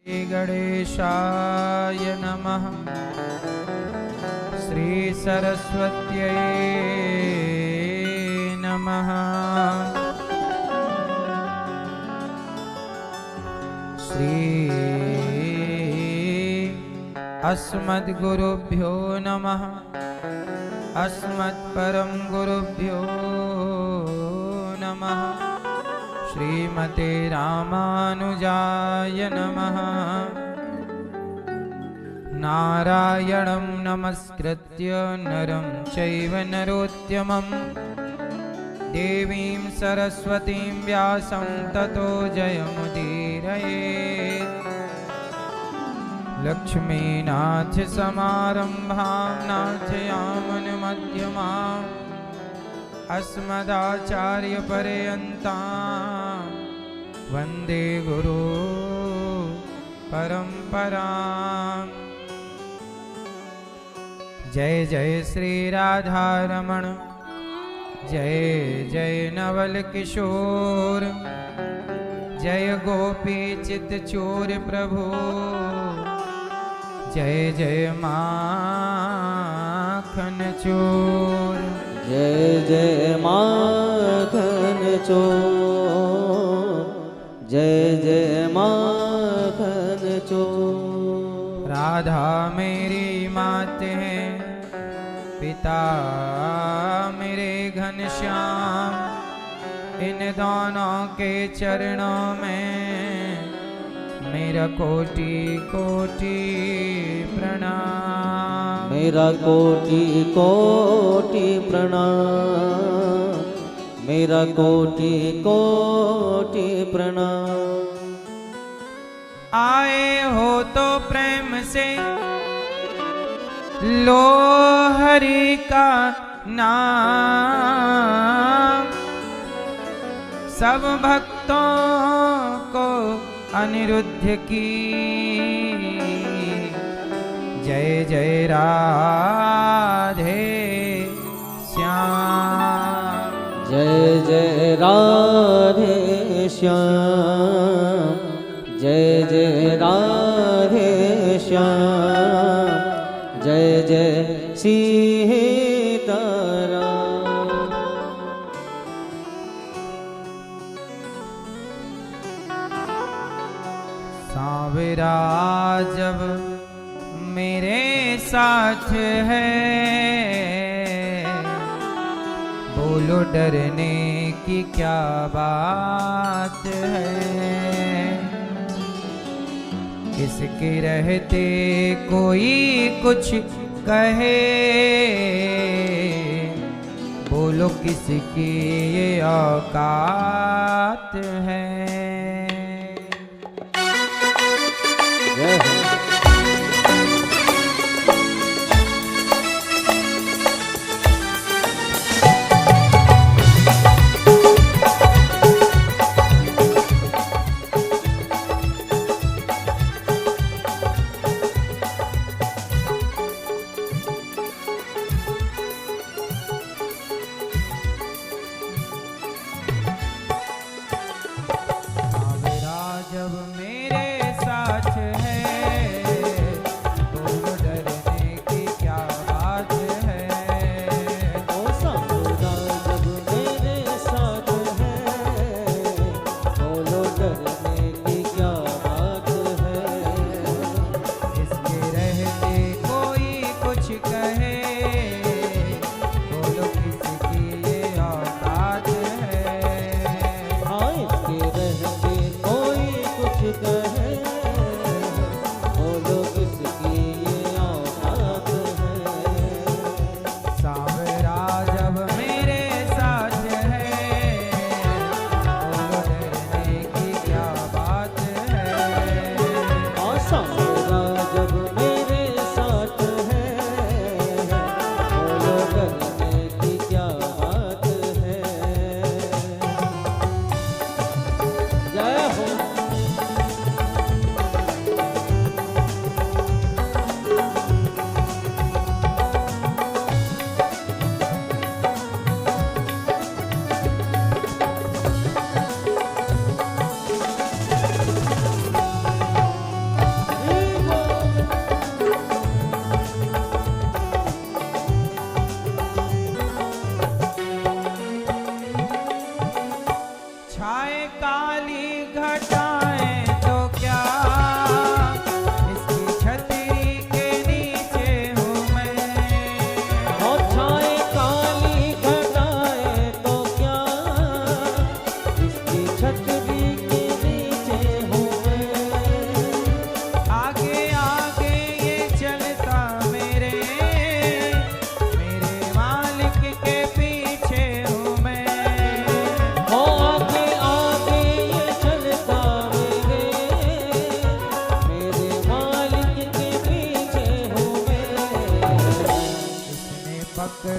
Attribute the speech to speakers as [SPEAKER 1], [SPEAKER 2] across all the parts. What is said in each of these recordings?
[SPEAKER 1] श्री गणेशाय नमः। श्री सरस्वत्यै नमः। श्री अस्मद्गुरुभ्यो नमः। अस्मत्परम गुरुभ्यो नमः। श्रीमते रामानुजाय नमः। नारायणं नमस्कृत्य नरं चैव नरोत्तमं देवीं सरस्वतीं व्यासं ततो जयमुदीरयेत्। लक्ष्मीनाथ समारंभां नाथयामनमध्यमाम् अस्मदाचार्यपर्यन्तां वन्दे गुरु परम्पराम्। जय जय श्री राधारमण, जय जय नवल किशोर, जय गोपी चित चोर प्रभु, जय जय माखन चोर।
[SPEAKER 2] जय जय माखन चोर, जय जय माखन चोर।
[SPEAKER 1] राधा मेरी मात है, पिता मेरे घनश्याम, इन दोनों के चरणों में मेरा कोटि कोटि प्रणाम।
[SPEAKER 2] मेरा कोटि कोटि प्रणाम, मेरा कोटि कोटि प्रणाम।
[SPEAKER 1] आए हो तो प्रेम से लो हरि का नाम, सब भक्तों को अनिरुद्ध की जय जय राधे श्याम।
[SPEAKER 2] जय जय राधे श्याम, जय जय राधे श्याम, जय जय सीताराम।
[SPEAKER 1] सांवरा जब मेरे साथ है, बोलो डरने की क्या बात है। इसके रहते कोई कुछ कहे, बोलो किसकी ये औकात है।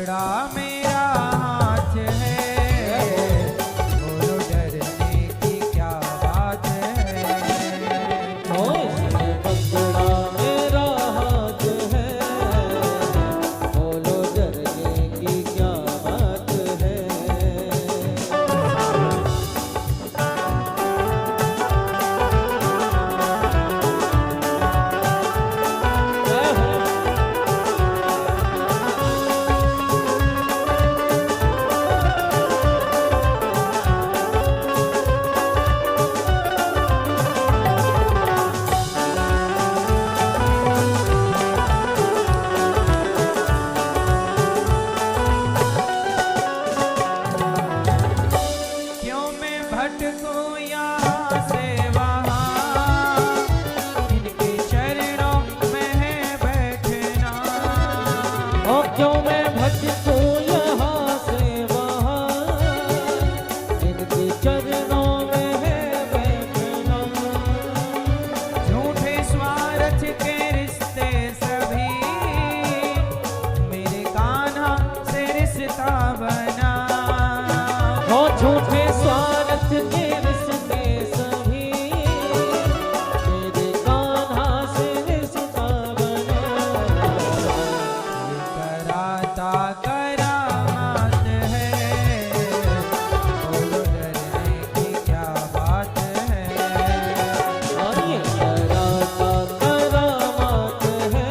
[SPEAKER 1] पकड़ा मेरा हाथ है, बोलो डरने की क्या बात है।
[SPEAKER 2] ओ इसने पकड़ा मेरा हाथ है, बोलो डरने की क्या बात है।
[SPEAKER 1] क्यों मैं भटकूं यहाँ से वहाँ, इनके चरणों में है बैठना।
[SPEAKER 2] ओ क्यों मैं भटकूं यहाँ से वहाँ, इनके चरणों में है बैठना।
[SPEAKER 1] झूठे स्वार्थ के रिश्ते सभी, मेरे कान्हा से रिश्ता बना।
[SPEAKER 2] ओ झूठे स्वार्थ के रिश्ते सभी, मेरे कान्हा से रिश्ता बना।
[SPEAKER 1] ये कराता करामात है, बोलो डरने की क्या बात है।
[SPEAKER 2] और ये कराता करामात है,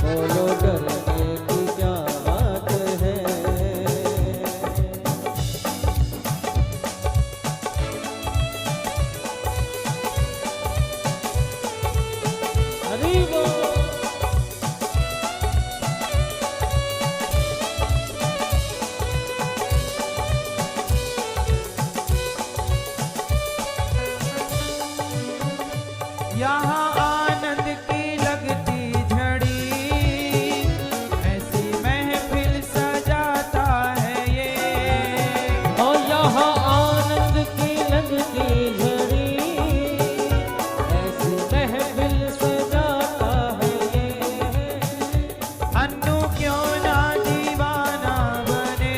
[SPEAKER 2] बोलो डरने की क्या बात है। हरि बोल।
[SPEAKER 1] यहाँ आनंद की लगती झड़ी, ऐसी महफिल सजाता है ये।
[SPEAKER 2] और यहाँ आनंद की लगती झड़ी, ऐसी महफिल सजाता है ये।
[SPEAKER 1] अन्नू क्यों ना दीवाना बने,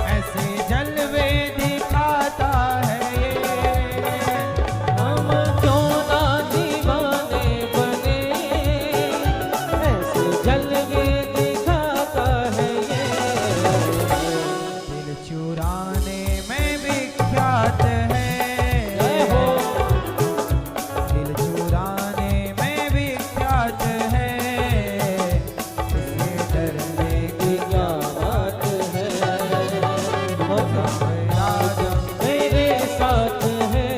[SPEAKER 1] ऐसे जलवे दिखाता है ये।
[SPEAKER 2] हम क्यों ना दीवाने बने, ऐसे जलवे दिखाता है ये।
[SPEAKER 1] दिल चुराने में विख्यात है,
[SPEAKER 2] जय हो।
[SPEAKER 1] दिल चुराने में विख्यात है, इससे डरने की
[SPEAKER 2] क्या बात है। ओ
[SPEAKER 1] राज
[SPEAKER 2] मेरे साथ है,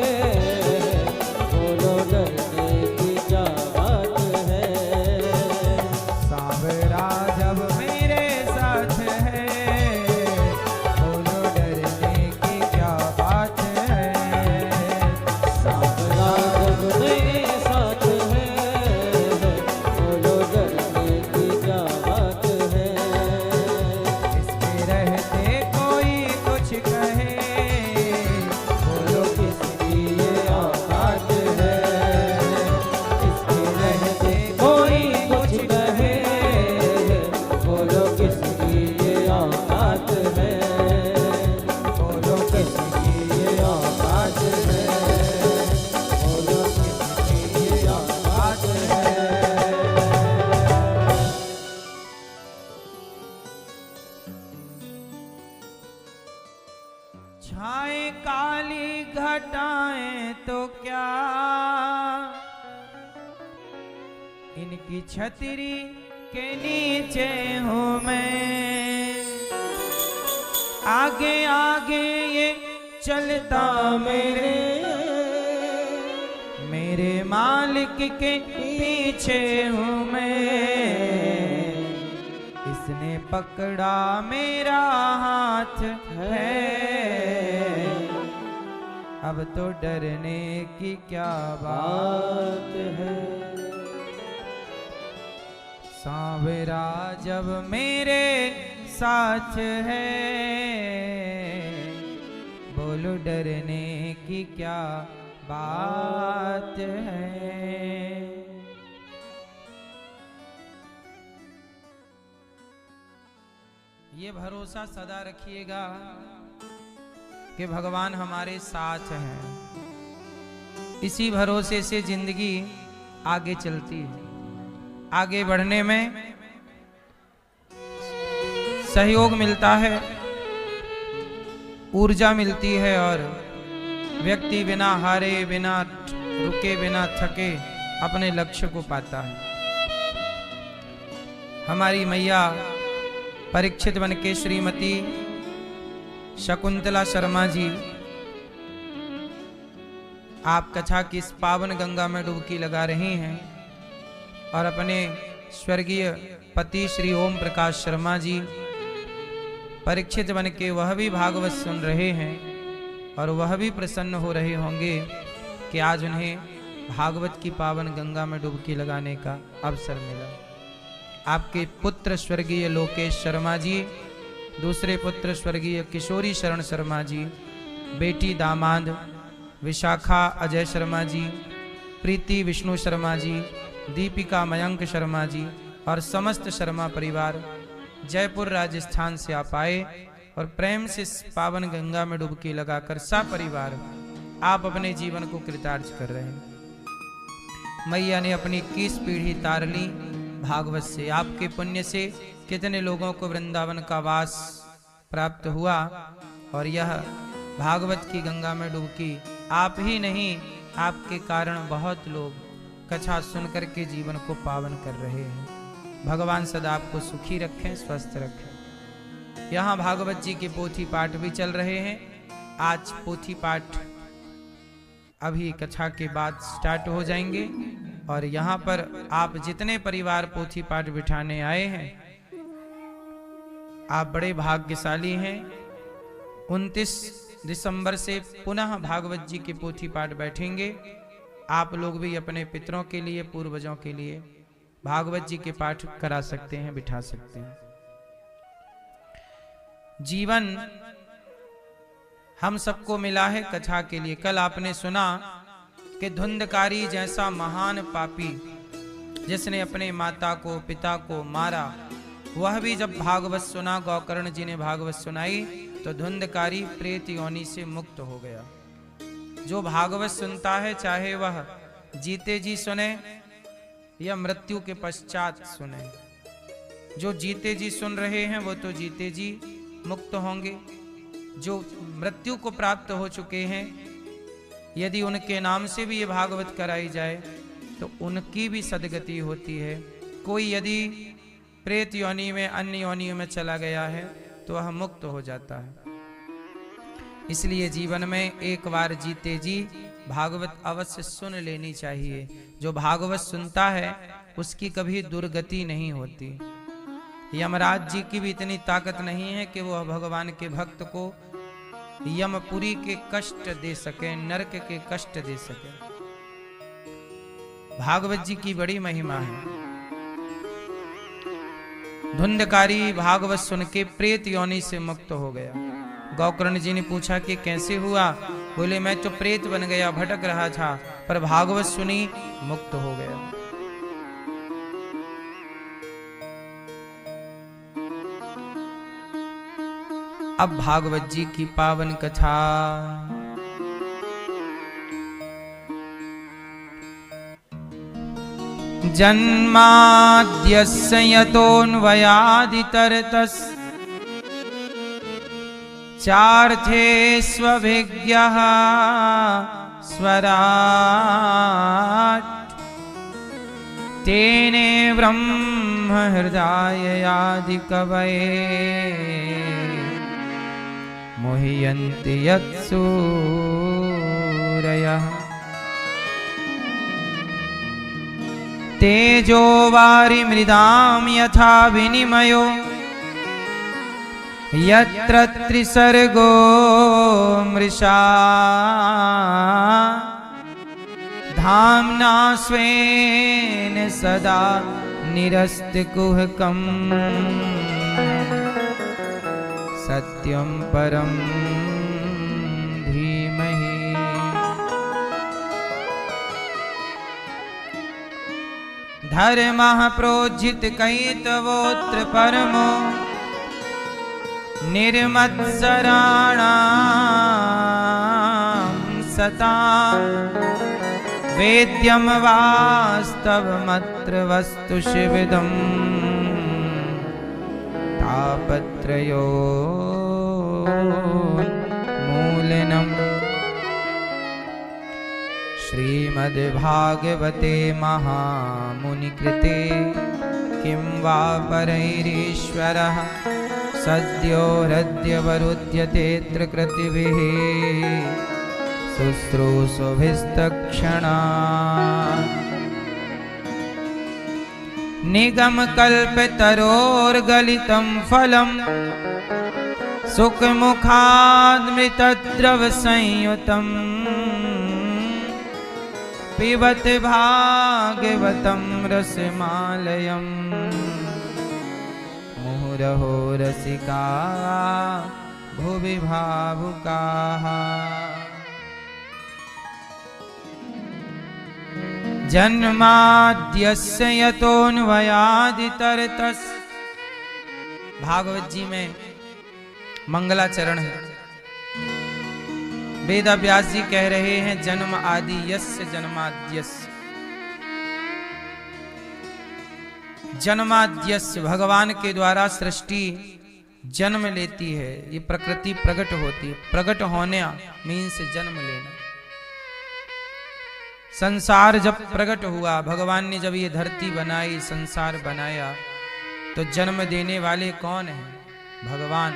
[SPEAKER 2] बोलो डरने की क्या बात है।
[SPEAKER 1] सांवरा जब मेरे साथ है, बोलो डरने की क्या बात है।
[SPEAKER 2] सांवरा जब मेरे साथ है, बोलो डरने की क्या बात है।
[SPEAKER 1] इसके रहते कोई कुछ कहे, बोलो किसकी ये औकात है। इसके रहते
[SPEAKER 2] कोई कुछ कहे, बोलो किसकी ये औकात है।
[SPEAKER 1] बोलो किसकी ये औकात है, बोलो किसकी ये औकात है। छाए काली घटाएं तो क्या, इनकी छतरी के नीचे हूँ मैं। आगे आगे ये चलता मेरे मालिक के पीछे हूँ मैं। इसने पकड़ा मेरा हाथ है, अब तो डरने की क्या बात है। सांवरा जब मेरे साथ है, बोलो डरने की क्या बात है। ये भरोसा सदा रखिएगा कि भगवान हमारे साथ हैं। इसी भरोसे से जिंदगी आगे चलती है। आगे बढ़ने में सहयोग मिलता है, ऊर्जा मिलती है और व्यक्ति बिना हारे, बिना रुके, बिना थके अपने लक्ष्य को पाता है। हमारी मैया परीक्षित वन के श्रीमती शकुंतला शर्मा जी, आप कथा की इस पावन गंगा में डुबकी लगा रही हैं और अपने स्वर्गीय पति श्री ओम प्रकाश शर्मा जी परीक्षित वन के वह भी भागवत सुन रहे हैं और वह भी प्रसन्न हो रहे होंगे कि आज उन्हें भागवत की पावन गंगा में डुबकी लगाने का अवसर मिला। आपके पुत्र स्वर्गीय लोकेश शर्मा जी, दूसरे पुत्र स्वर्गीय किशोरी शरण शर्मा जी, बेटी दामाद विशाखा अजय शर्मा जी, प्रीति विष्णु शर्मा जी, दीपिका मयंक शर्मा जी और समस्त शर्मा परिवार जयपुर राजस्थान से आप आए और प्रेम से इस पावन गंगा में डुबकी लगाकर सपरिवार आप अपने जीवन को कृतार्थ कर रहे हैं। मैया ने अपनी 21 पीढ़ी तार ली भागवत से। आपके पुण्य से कितने लोगों को वृंदावन का वास प्राप्त हुआ और यह भागवत की गंगा में डुबकी आप ही नहीं, आपके कारण बहुत लोग कथा सुनकर के जीवन को पावन कर रहे हैं। भगवान सदा आपको सुखी रखें, स्वस्थ रखें। यहाँ भागवत जी के पोथी पाठ भी चल रहे हैं। आज पोथी पाठ अभी कथा के बाद स्टार्ट हो जाएंगे और यहाँ पर आप जितने परिवार पोथी पाठ बिठाने आए हैं, आप बड़े भाग्यशाली हैं। 29 दिसंबर से पुनः भागवत जी के पोथी पाठ बैठेंगे। आप लोग भी अपने पितरों के लिए, पूर्वजों के लिए भागवत जी के पाठ करा सकते हैं, बिठा सकते हैं। जीवन हम सबको मिला है कथा के लिए। कल आपने सुना कि धुंधकारी जैसा महान पापी जिसने अपने माता को, पिता को मारा, वह भी जब भागवत सुना, गौकर्ण जी ने भागवत सुनाई, तो धुंधकारी प्रेत योनि से मुक्त हो गया। जो भागवत सुनता है, चाहे वह जीते जी सुने या मृत्यु के पश्चात सुने, जो जीते जी सुन रहे हैं वो तो जीते जी मुक्त होंगे। जो मृत्यु को प्राप्त हो चुके हैं, यदि उनके नाम से भी ये भागवत कराई जाए तो उनकी भी सदगति होती है। कोई यदि प्रेत योनि में, अन्य योनियों में चला गया है तो वह मुक्त हो जाता है। इसलिए जीवन में एक बार जीते जी भागवत अवश्य सुन लेनी चाहिए। जो भागवत सुनता है उसकी कभी दुर्गति नहीं होती। यमराज जी की भी इतनी ताकत नहीं है कि वह भगवान के भक्त को यमपुरी के कष्ट दे सके, नरक के कष्ट दे सके। भागवत जी की बड़ी महिमा है। धुंधकारी भागवत सुन के प्रेत योनि से मुक्त हो गया। गौकर्ण जी ने पूछा कि कैसे हुआ? बोले मैं तो प्रेत बन गया, भटक रहा था, पर भागवत सुनी, मुक्त हो गया। अब भागवत जी की पावन कथा। जन्माद्यस्य यतोऽन्वयादितरतस् चार्थेष्वभिज्ञः स्वराट् तेने ब्रह्म हृदयादिकवये मुह्यन्ति यत्सूरयः तेजो वारिमृदां यथा विनिमयो यत्र त्रिसर्गो मृषा धाम्ना स्वेन सदा निरस्तकुहकम् सत्यं परं धीमहि। धर्मः प्रोज्झित कैतवोऽत्र परमो निर्मत्सराणां सता वेद्यं वास्तवमत्र वस्तु शिविदं तापत्रयोन्मूलनम्। श्रीमद्भागवते महामुनिकृते किं वा परैरीश्वरः सद्यो हृद्यवरुध्यतेऽत्र कृतिभिः शुश्रूषुभिस्तक्षणात्। निगमकल्पतरोर्गलितं फलं सुखमुखादमृतद्रवसंयुतम् पिबत भागवतं रसमालयम् मुहुरहो रसिका भुवि भावुकाः। जन्माद्यस्य यतोऽन्वयादितरतस्। भागवत जी में मंगलाचरण है। वेद व्यास जी कह रहे हैं जन्म आदि यस्य जन्माद्यस्य। जन्माद्यस्य भगवान के द्वारा सृष्टि जन्म लेती है, ये प्रकृति प्रकट होती है। प्रकट होने मीन्स जन्म लेना। संसार जब प्रकट हुआ, भगवान ने जब ये धरती बनाई, संसार बनाया, तो जन्म देने वाले कौन हैं? भगवान।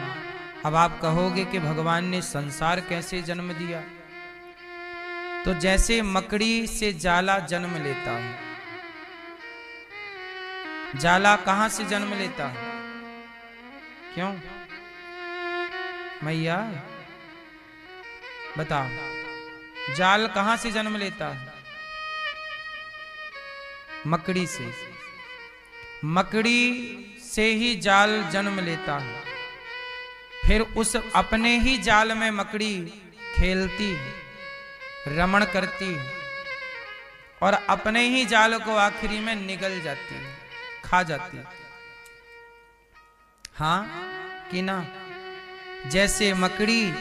[SPEAKER 1] अब आप कहोगे कि भगवान ने संसार कैसे जन्म दिया? तो जैसे मकड़ी से जाला जन्म लेता है। जाला कहां से जन्म लेता है? क्यों मैया बताओ, जाल कहां से जन्म लेता है? मकड़ी से। मकड़ी से ही जाल जन्म लेता है। फिर उस अपने ही जाल में मकड़ी खेलती है, रमण करती है, और अपने ही जाल को आखिरी में निगल जाती है, खा जाती है। हाँ कि ना? जैसे मकड़ी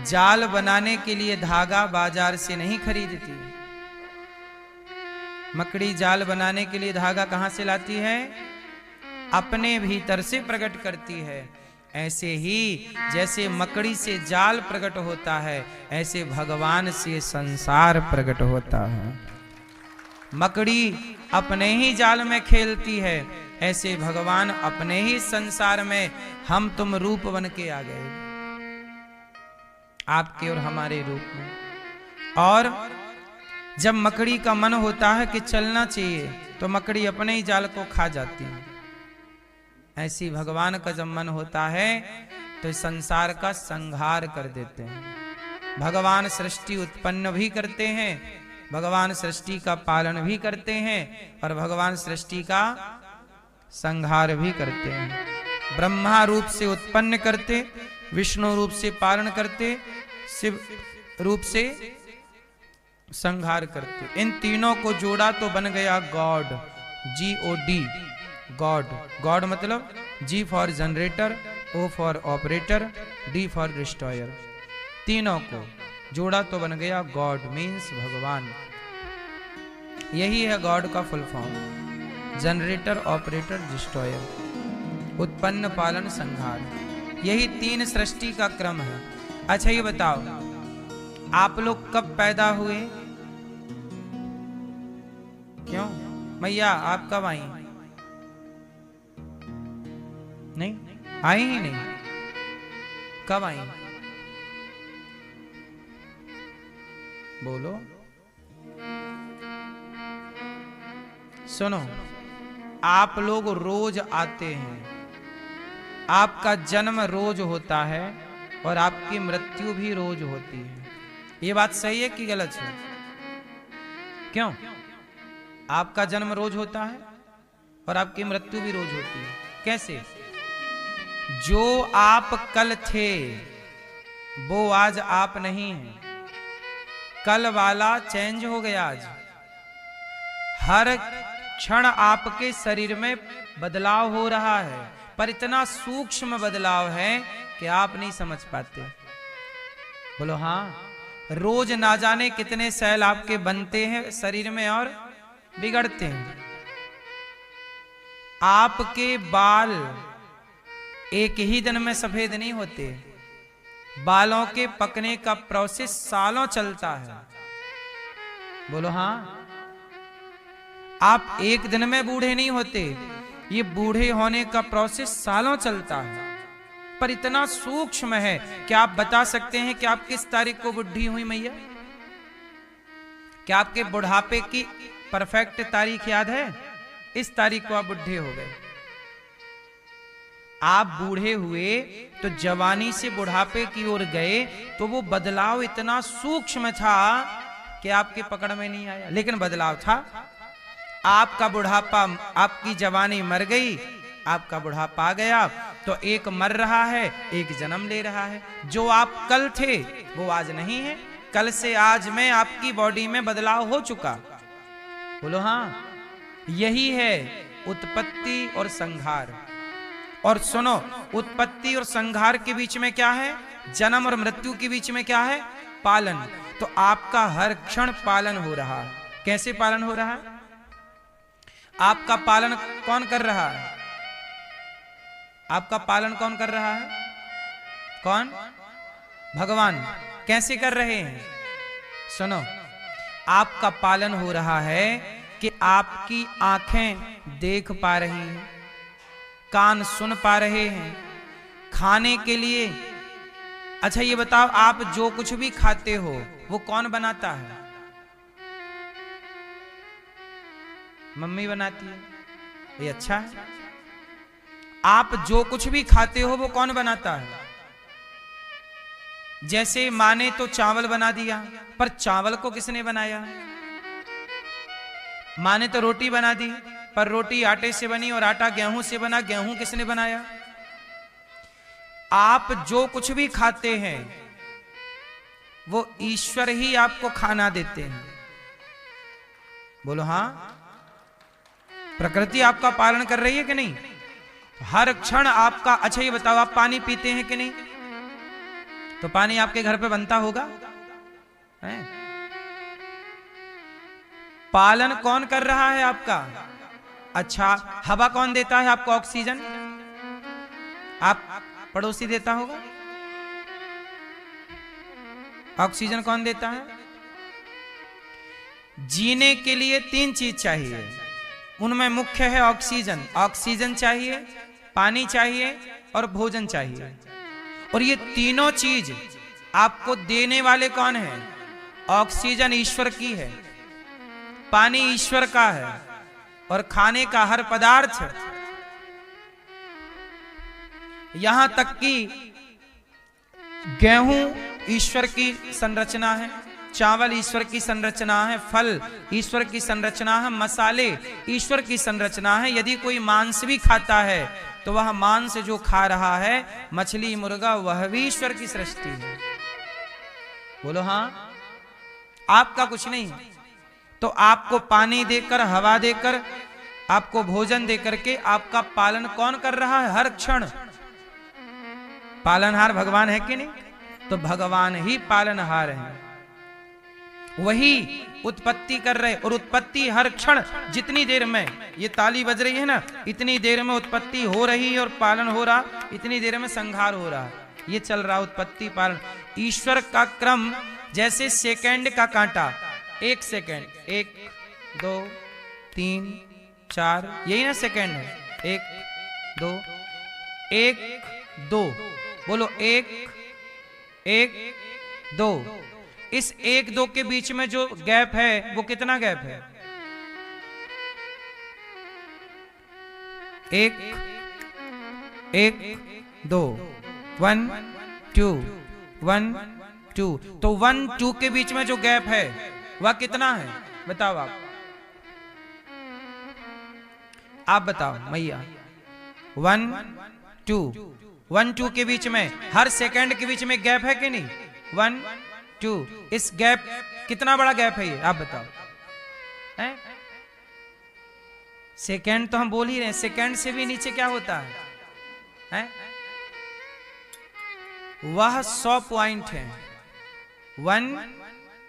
[SPEAKER 1] जाल बनाने के लिए धागा बाजार से नहीं खरीदती। मकड़ी जाल बनाने के लिए धागा कहां से लाती है? अपने भीतर से प्रकट करती है। ऐसे ही जैसे मकड़ी से जाल प्रकट होता है, ऐसे भगवान से संसार प्रकट होता है। मकड़ी अपने ही जाल में खेलती है, ऐसे भगवान अपने ही संसार में हम तुम रूप बन के आ गए, आपके और हमारे रूप में। और जब मकड़ी का मन होता है कि चलना चाहिए, तो मकड़ी अपने ही जाल को खा जाती है। ऐसी भगवान का जब मन होता है तो संसार का संहार कर देते हैं। भगवान सृष्टि उत्पन्न भी करते हैं, भगवान सृष्टि का पालन भी करते हैं, और भगवान सृष्टि का संहार भी करते हैं। ब्रह्मा रूप से उत्पन्न करते, विष्णु रूप से पालन करते, शिव रूप से संहार करते। इन तीनों को जोड़ा तो बन गया गॉड, GOD, गॉड। गॉड मतलब G for generator, O for operator, D for destroyer. तीनों को जोड़ा तो बन गया गॉड, मीन्स भगवान। यही है गॉड का full form, generator, operator, destroyer, उत्पन्न, पालन, संहार। यही तीन सृष्टि का क्रम है। अच्छा ये बताओ, आप लोग कब पैदा हुए? क्यों मैया आप कब आई? नहीं आई ही नहीं। कब आई? बोलो। सुनो, आप लोग रोज आते हैं, आपका जन्म रोज होता है, और आपकी मृत्यु भी रोज होती है। ये बात सही है कि गलत है? क्यों? आपका जन्म रोज होता है और आपकी मृत्यु भी रोज होती है। कैसे? जो आप कल थे वो आज आप नहीं हैं। कल वाला चेंज हो गया आज। हर क्षण आपके शरीर में बदलाव हो रहा है। पर इतना सूक्ष्म बदलाव है कि आप नहीं समझ पाते। बोलो हाँ। रोज ना जाने कितने सेल आपके बनते हैं शरीर में और बिगड़ते हैं। आपके बाल एक ही दिन में सफेद नहीं होते, बालों के पकने का प्रोसेस सालों चलता है। बोलो हाँ। आप एक दिन में बूढ़े नहीं होते, ये बूढ़े होने का प्रोसेस सालों चलता है। पर इतना सूक्ष्म है कि आप बता सकते हैं कि आप किस तारीख को बुढ़ी हुई मैया? क्या आपके बुढ़ापे की परफेक्ट तारीख याद है? इस तारीख को आप बुढ़े हो गए। आप बूढ़े हुए तो जवानी से बुढ़ापे की ओर गए, तो वो बदलाव इतना सूक्ष्म था कि आपके पकड़ में नहीं आया, लेकिन बदलाव था। आपका बुढ़ापा, आपकी जवानी मर गई, आपका बुढ़ापा आ गया, तो एक मर रहा है, एक जन्म ले रहा है। जो आप कल थे वो आज नहीं है, कल से आज में आपकी बॉडी में बदलाव हो चुका। बोलो हाँ। यही है उत्पत्ति और संहार। और सुनो, उत्पत्ति और संहार के बीच में क्या है? जन्म और मृत्यु के बीच में क्या है? पालन। तो आपका हर क्षण पालन हो रहा है। कैसे पालन हो रहा है? आपका पालन कौन कर रहा है? आपका पालन कौन कर रहा है? कौन? भगवान। कैसे कर रहे हैं? सुनो, आपका पालन हो रहा है कि आपकी आंखें देख पा रही हैं, कान सुन पा रहे हैं, खाने के लिए। अच्छा ये बताओ, आप जो कुछ भी खाते हो वो कौन बनाता है? मम्मी बनाती है। ये अच्छा है। आप जो कुछ भी खाते हो वो कौन बनाता है? जैसे माँ ने तो चावल बना दिया, पर चावल को किसने बनाया? माँ ने तो रोटी बना दी, पर रोटी आटे से बनी और आटा गेहूं से बना, गेहूं किसने बनाया? आप जो कुछ भी खाते हैं वो ईश्वर ही आपको खाना देते हैं। बोलो हाँ। प्रकृति आपका पालन कर रही है कि नहीं? हर क्षण आपका। अच्छा ये बताओ, आप पानी पीते हैं कि नहीं? तो पानी आपके घर पे बनता होगा है? पालन कौन कर रहा है आपका? अच्छा, हवा कौन देता है आपको? ऑक्सीजन आप पड़ोसी देता होगा। ऑक्सीजन कौन देता है? जीने के लिए 3 चीज चाहिए, उनमें मुख्य है ऑक्सीजन। ऑक्सीजन चाहिए, पानी चाहिए और भोजन चाहिए। और ये तीनों चीज आपको देने वाले कौन है? ऑक्सीजन ईश्वर की है, पानी ईश्वर का है, और खाने का हर पदार्थ, यहां तक कि गेहूं ईश्वर की संरचना है, चावल ईश्वर की संरचना है, फल ईश्वर की संरचना है, मसाले ईश्वर की संरचना है। यदि कोई मांस भी खाता है तो वह मांस जो खा रहा है, मछली मुर्गा, वह भी ईश्वर की सृष्टि है। बोलो हाँ। आपका कुछ नहीं। तो आपको पानी देकर, हवा देकर, आपको भोजन देकर के आपका पालन कौन कर रहा है? हर क्षण पालनहार भगवान है कि नहीं? तो भगवान ही पालनहार है, वही उत्पत्ति कर रहे। और उत्पत्ति हर क्षण, जितनी देर में ये ताली बज रही है ना, इतनी देर में उत्पत्ति हो रही है और पालन हो रहा, इतनी देर में संहार हो रहा। ये चल रहा उत्पत्ति पालन। ईश्वर का क्रम जैसे सेकंड का कांटा, 1 सेकंड, 1 2 3 4, यही ना सेकंड है। 1 2 1 2, बोलो 1 1 2। इस 1 2 के बीच में जो गैप है वो कितना गैप है? 1 1 2 1 2 1 2। तो 1 2 के बीच में जो गैप है वह कितना है? बताओ आप बताओ मैया। 1 2 1 2 के बीच में, हर सेकंड के बीच में गैप है कि नहीं? 1 2। इस गैप, कितना बड़ा गैप है ये? आप बताओ। है? सेकंड तो हम बोल ही रहे हैं, सेकंड से भी नीचे क्या होता है? हैं? वह 100 पॉइंट है, 1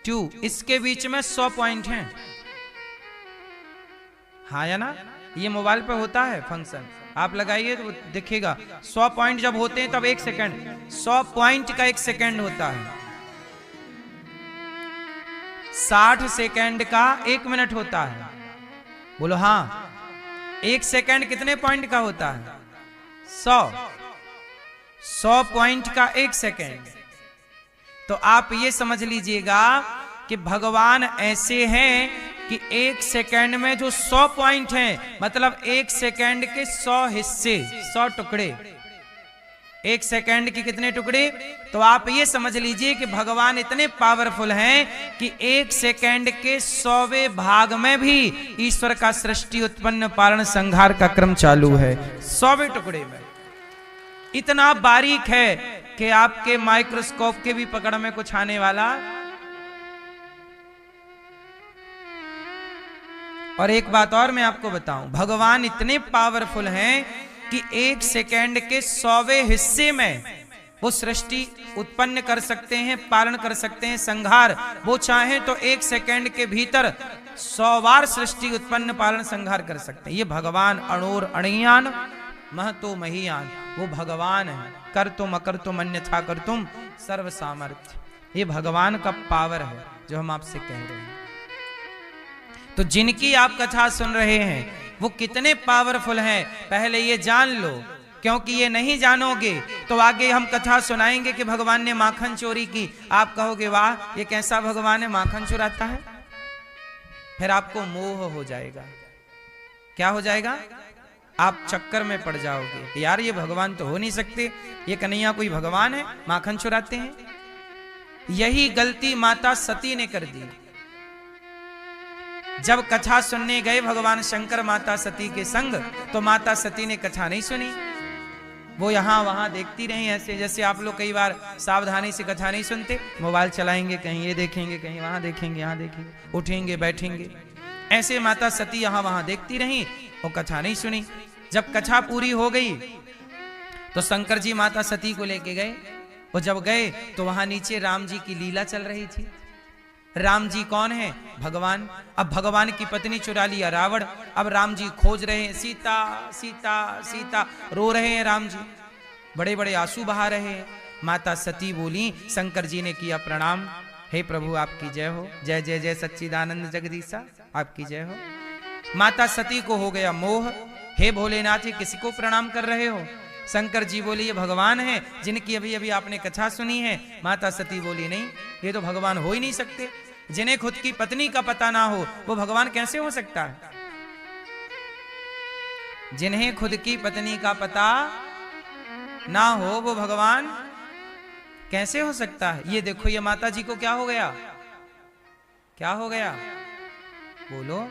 [SPEAKER 1] 2, इसके बीच में 100 पॉइंट हैं। हाँ या ना? ये मोबाइल पे होता है फंक्शन, आप लगाइए तो दिखेगा। 100 पॉइंट जब होते हैं तब 1 सेकंड, 100 पॉइंट का 1 सेकंड होता है। 60 सेकंड का 1 मिनट होता है। बोलो हाँ, 1 सेकंड कितने पॉइंट का होता है? 100 पॉइंट का 1 सेकंड। तो आप ये समझ लीजिएगा कि भगवान ऐसे हैं कि 1 सेकंड में जो 100 पॉइंट हैं, मतलब 1 सेकंड के 100 हिस्से, 100 टुकड़े। 1 सेकंड के कितने टुकड़े? तो आप ये समझ लीजिए कि भगवान इतने पावरफुल हैं कि 1 सेकंड के 100वें भाग में भी ईश्वर का सृष्टि उत्पन्न पालन संहार का क्रम चालू है। 100वें टुकड़े में इतना बारीक है कि आपके माइक्रोस्कोप के भी पकड़ में कुछ आने वाला। और एक बात और मैं आपको बताऊं, भगवान इतने पावरफुल हैं कि 1 सेकंड के 100वें हिस्से में वो सृष्टि उत्पन्न कर सकते हैं, पालन कर सकते हैं, संहार। वो चाहें तो 1 सेकंड के भीतर 100 बार सृष्टि उत्पन्न पालन संहार कर सकते हैं। ये भगवान अणोर अणियान महतो महीयान, वो भगवान है। कर तुम अकर तुम अन्यथा कर तुम सर्व सामर्थ्य। ये भगवान का पावर है जो हम आपसे कह रहे हैं। तो जिनकी आप कथा सुन रहे हैं वो कितने पावरफुल हैं, पहले ये जान लो। क्योंकि ये नहीं जानोगे तो आगे हम कथा सुनाएंगे कि भगवान ने माखन चोरी की, आप कहोगे वाह ये कैसा भगवान है, माखन चुराता है। फिर आपको मोह हो जाएगा। क्या हो जाएगा? आप चक्कर में पड़ जाओगे, यार ये भगवान तो हो नहीं सकते, ये कन्हैया कोई भगवान है, माखन चुराते हैं। यही गलती माता सती ने कर दी। जब कथा सुनने गए भगवान शंकर माता सती के संग, तो माता सती ने कथा नहीं सुनी। वो यहां वहां देखती रही, ऐसे जैसे आप लोग कई बार सावधानी से कथा नहीं सुनते, मोबाइल चलाएंगे, कहीं ये देखेंगे, कहीं वहां देखेंगे, यहां देखेंगे, उठेंगे बैठेंगे। ऐसे माता सती यहां वहां देखती रही और कथा नहीं सुनी। जब कथा पूरी हो गई तो शंकर जी माता सती को लेके गए। और जब गए तो वहां नीचे राम जी की लीला चल रही थी। राम जी कौन है? भगवान। अब भगवान की पत्नी चुरा लिया रावण। अब राम जी खोज रहे हैं, सीता सीता सीता, रो रहे हैं राम जी, बड़े बड़े आंसू बहा रहे हैं। माता सती बोली, शंकर जी ने किया प्रणाम, हे प्रभु आपकी जय हो, जय जय जय सच्चिदानंद जगदीशा, आपकी जय हो। माता सती को हो गया मोह, हे भोलेनाथ ये किसी को प्रणाम कर रहे हो? शंकर जी बोले ये भगवान है जिनकी अभी अभी आपने कथा सुनी है। माता सती बोली नहीं, ये तो भगवान हो ही नहीं सकते। जिन्हें खुद की पत्नी का पता ना हो वो भगवान कैसे हो सकता है? जिन्हें खुद की पत्नी का पता ना हो वो भगवान कैसे हो सकता है? ये देखो, ये माता जी को क्या हो गया? क्या हो गया? बोलो,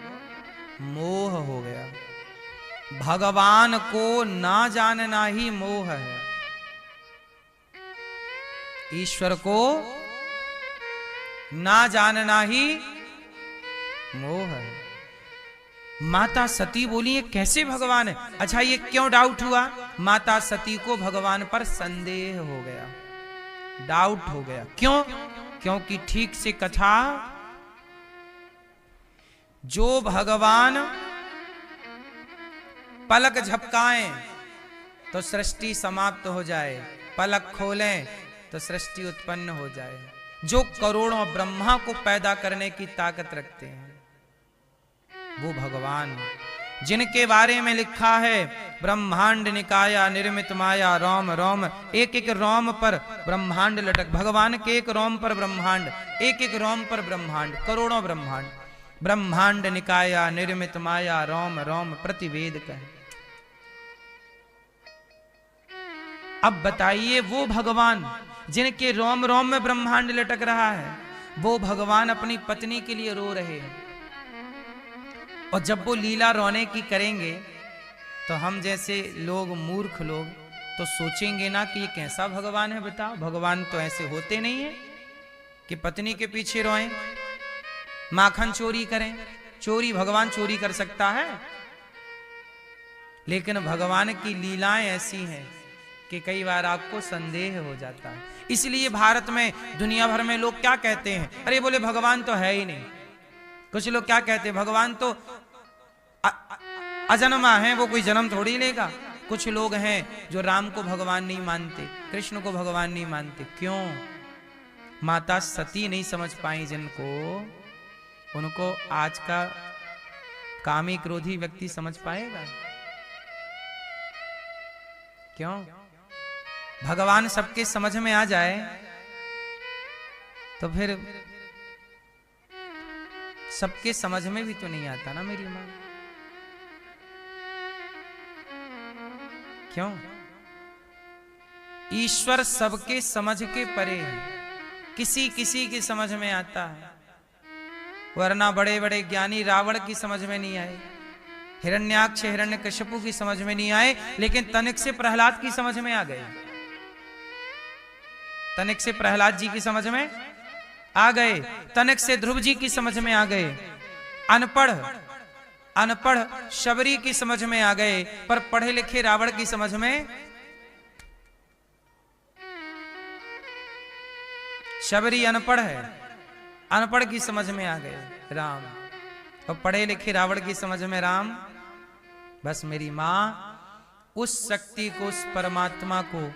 [SPEAKER 1] मोह हो गया। भगवान को ना जानना ही मोह है। ईश्वर को ना जानना ही मोह है। माता सती बोली ये कैसे भगवान है? अच्छा ये क्यों डाउट हुआ? माता सती को भगवान पर संदेह हो गया, डाउट हो गया। क्यों? क्योंकि ठीक से कथा, जो भगवान पलक झपकाएं तो सृष्टि समाप्त हो जाए, पलक खोलें तो सृष्टि उत्पन्न हो जाए, जो करोड़ों ब्रह्मा को पैदा करने की ताकत रखते हैं वो भगवान, जिनके बारे में लिखा है ब्रह्मांड निकाया निर्मित माया रोम रोम, एक एक रोम पर ब्रह्मांड लटक। भगवान के एक रोम पर ब्रह्मांड, एक एक रोम पर ब्रह्मांड, करोड़ों ब्रह्मांड। ब्रह्मांड निकाया निर्मित माया रोम रोम प्रतिवेद कह। अब बताइए वो भगवान जिनके रोम रोम में ब्रह्मांड लटक रहा है, वो भगवान अपनी पत्नी के लिए रो रहे हैं। और जब वो लीला रोने की करेंगे तो हम जैसे लोग, मूर्ख लोग, तो सोचेंगे ना कि ये कैसा भगवान है। बताओ, भगवान तो ऐसे होते नहीं है कि पत्नी के पीछे रोएं, माखन चोरी करें। चोरी भगवान चोरी कर सकता है? लेकिन भगवान की लीलाएं ऐसी हैं कि कई बार आपको संदेह हो जाता है। इसलिए भारत में दुनिया भर में लोग क्या कहते हैं, अरे बोले भगवान तो है ही नहीं। कुछ लोग क्या कहते हैं, भगवान तो अजन्मा है, वो कोई जन्म थोड़ी लेगा। कुछ लोग हैं जो राम को भगवान नहीं मानते, कृष्ण को भगवान नहीं मानते। क्यों? माता सती नहीं समझ पाई जिनको, उनको आज का कामी क्रोधी व्यक्ति समझ पाएगा? क्यों? भगवान सबके समझ में आ जाए तो फिर सबके समझ में भी तो नहीं आता ना मेरी मां। क्यों? ईश्वर सबके समझ के परे है, किसी किसी की समझ में आता है। वरना बड़े बड़े ज्ञानी रावण की समझ में नहीं आए, हिरण्याक्ष हिरण्यकशिपु की समझ में नहीं आए, लेकिन तनिक से प्रहलाद की समझ में आ गए। तनिक से प्रहलाद जी की समझ में आ गए, तनिक से ध्रुव जी की समझ में आ गए। अनपढ़ शबरी की समझ में आ गए, पर पढ़े लिखे रावण की समझ में, शबरी अनपढ़ है, अनपढ़ की समझ में आ गए राम, और पढ़े लिखे रावण की समझ में राम। बस मेरी मां, उस शक्ति को, उस परमात्मा को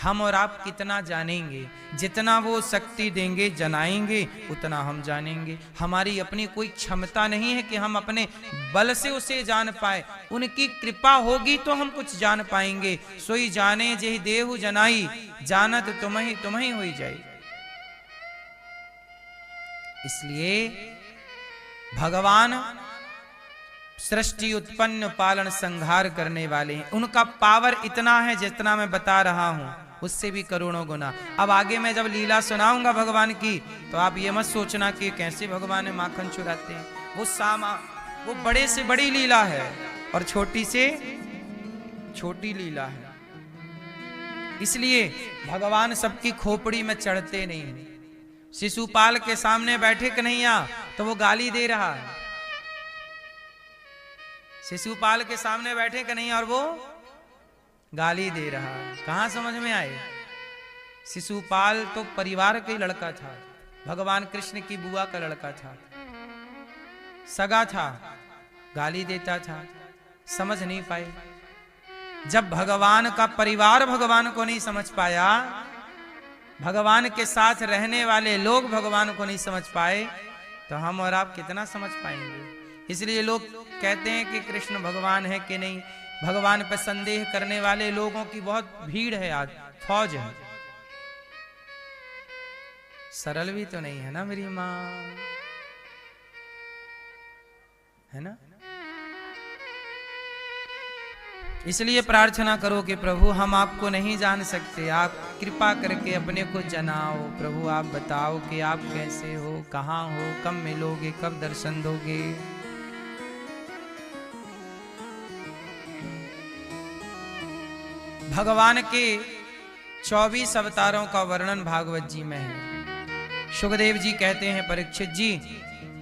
[SPEAKER 1] हम और आप कितना जानेंगे, जितना वो शक्ति देंगे जनाएंगे उतना हम जानेंगे। हमारी अपनी कोई क्षमता नहीं है कि हम अपने बल से उसे जान पाए। उनकी कृपा होगी तो हम कुछ जान पाएंगे। सोई जाने जेहि देहु जनाई, जानत तुम्हें होई जाए। इसलिए भगवान सृष्टि उत्पन्न पालन संहार करने वाले हैं। उनका पावर इतना है जितना मैं बता रहा हूं, उससे भी करोड़ों गुना। अब आगे मैं जब लीला सुनाऊंगा भगवान की, तो आप ये मत सोचना कि कैसे भगवान माखन चुराते हैं। वो बड़े से बड़ी लीला है और छोटी से छोटी लीला है। इसलिए भगवान सबकी खोपड़ी में चढ़ते नहीं हैं। शिशुपाल के सामने बैठे कन्हैया तो वो गाली दे रहा है। शिशुपाल के सामने बैठे कन्हैया और वो गाली दे रहा है। कहां समझ में आए? शिशुपाल तो परिवार का ही लड़का था, भगवान कृष्ण की बुआ का लड़का था, सगा था, गाली देता था, समझ नहीं पाए। जब भगवान का परिवार भगवान को नहीं समझ पाया, भगवान के साथ रहने वाले लोग भगवान को नहीं समझ पाए, तो हम और आप कितना समझ पाएंगे? इसलिए लोग कहते हैं कि कृष्ण भगवान है कि नहीं। भगवान पर संदेह करने वाले लोगों की बहुत भीड़ है, आज फौज है। सरल भी तो नहीं है ना मेरी मां, है ना? इसलिए प्रार्थना करो कि प्रभु हम आपको नहीं जान सकते, आप कृपा करके अपने को जनाओ। प्रभु आप बताओ कि आप कैसे हो, कहाँ हो, कब मिलोगे, कब दर्शन दोगे। भगवान के 24 अवतारों का वर्णन भागवत जी में है। सुखदेव जी कहते हैं, परीक्षित जी,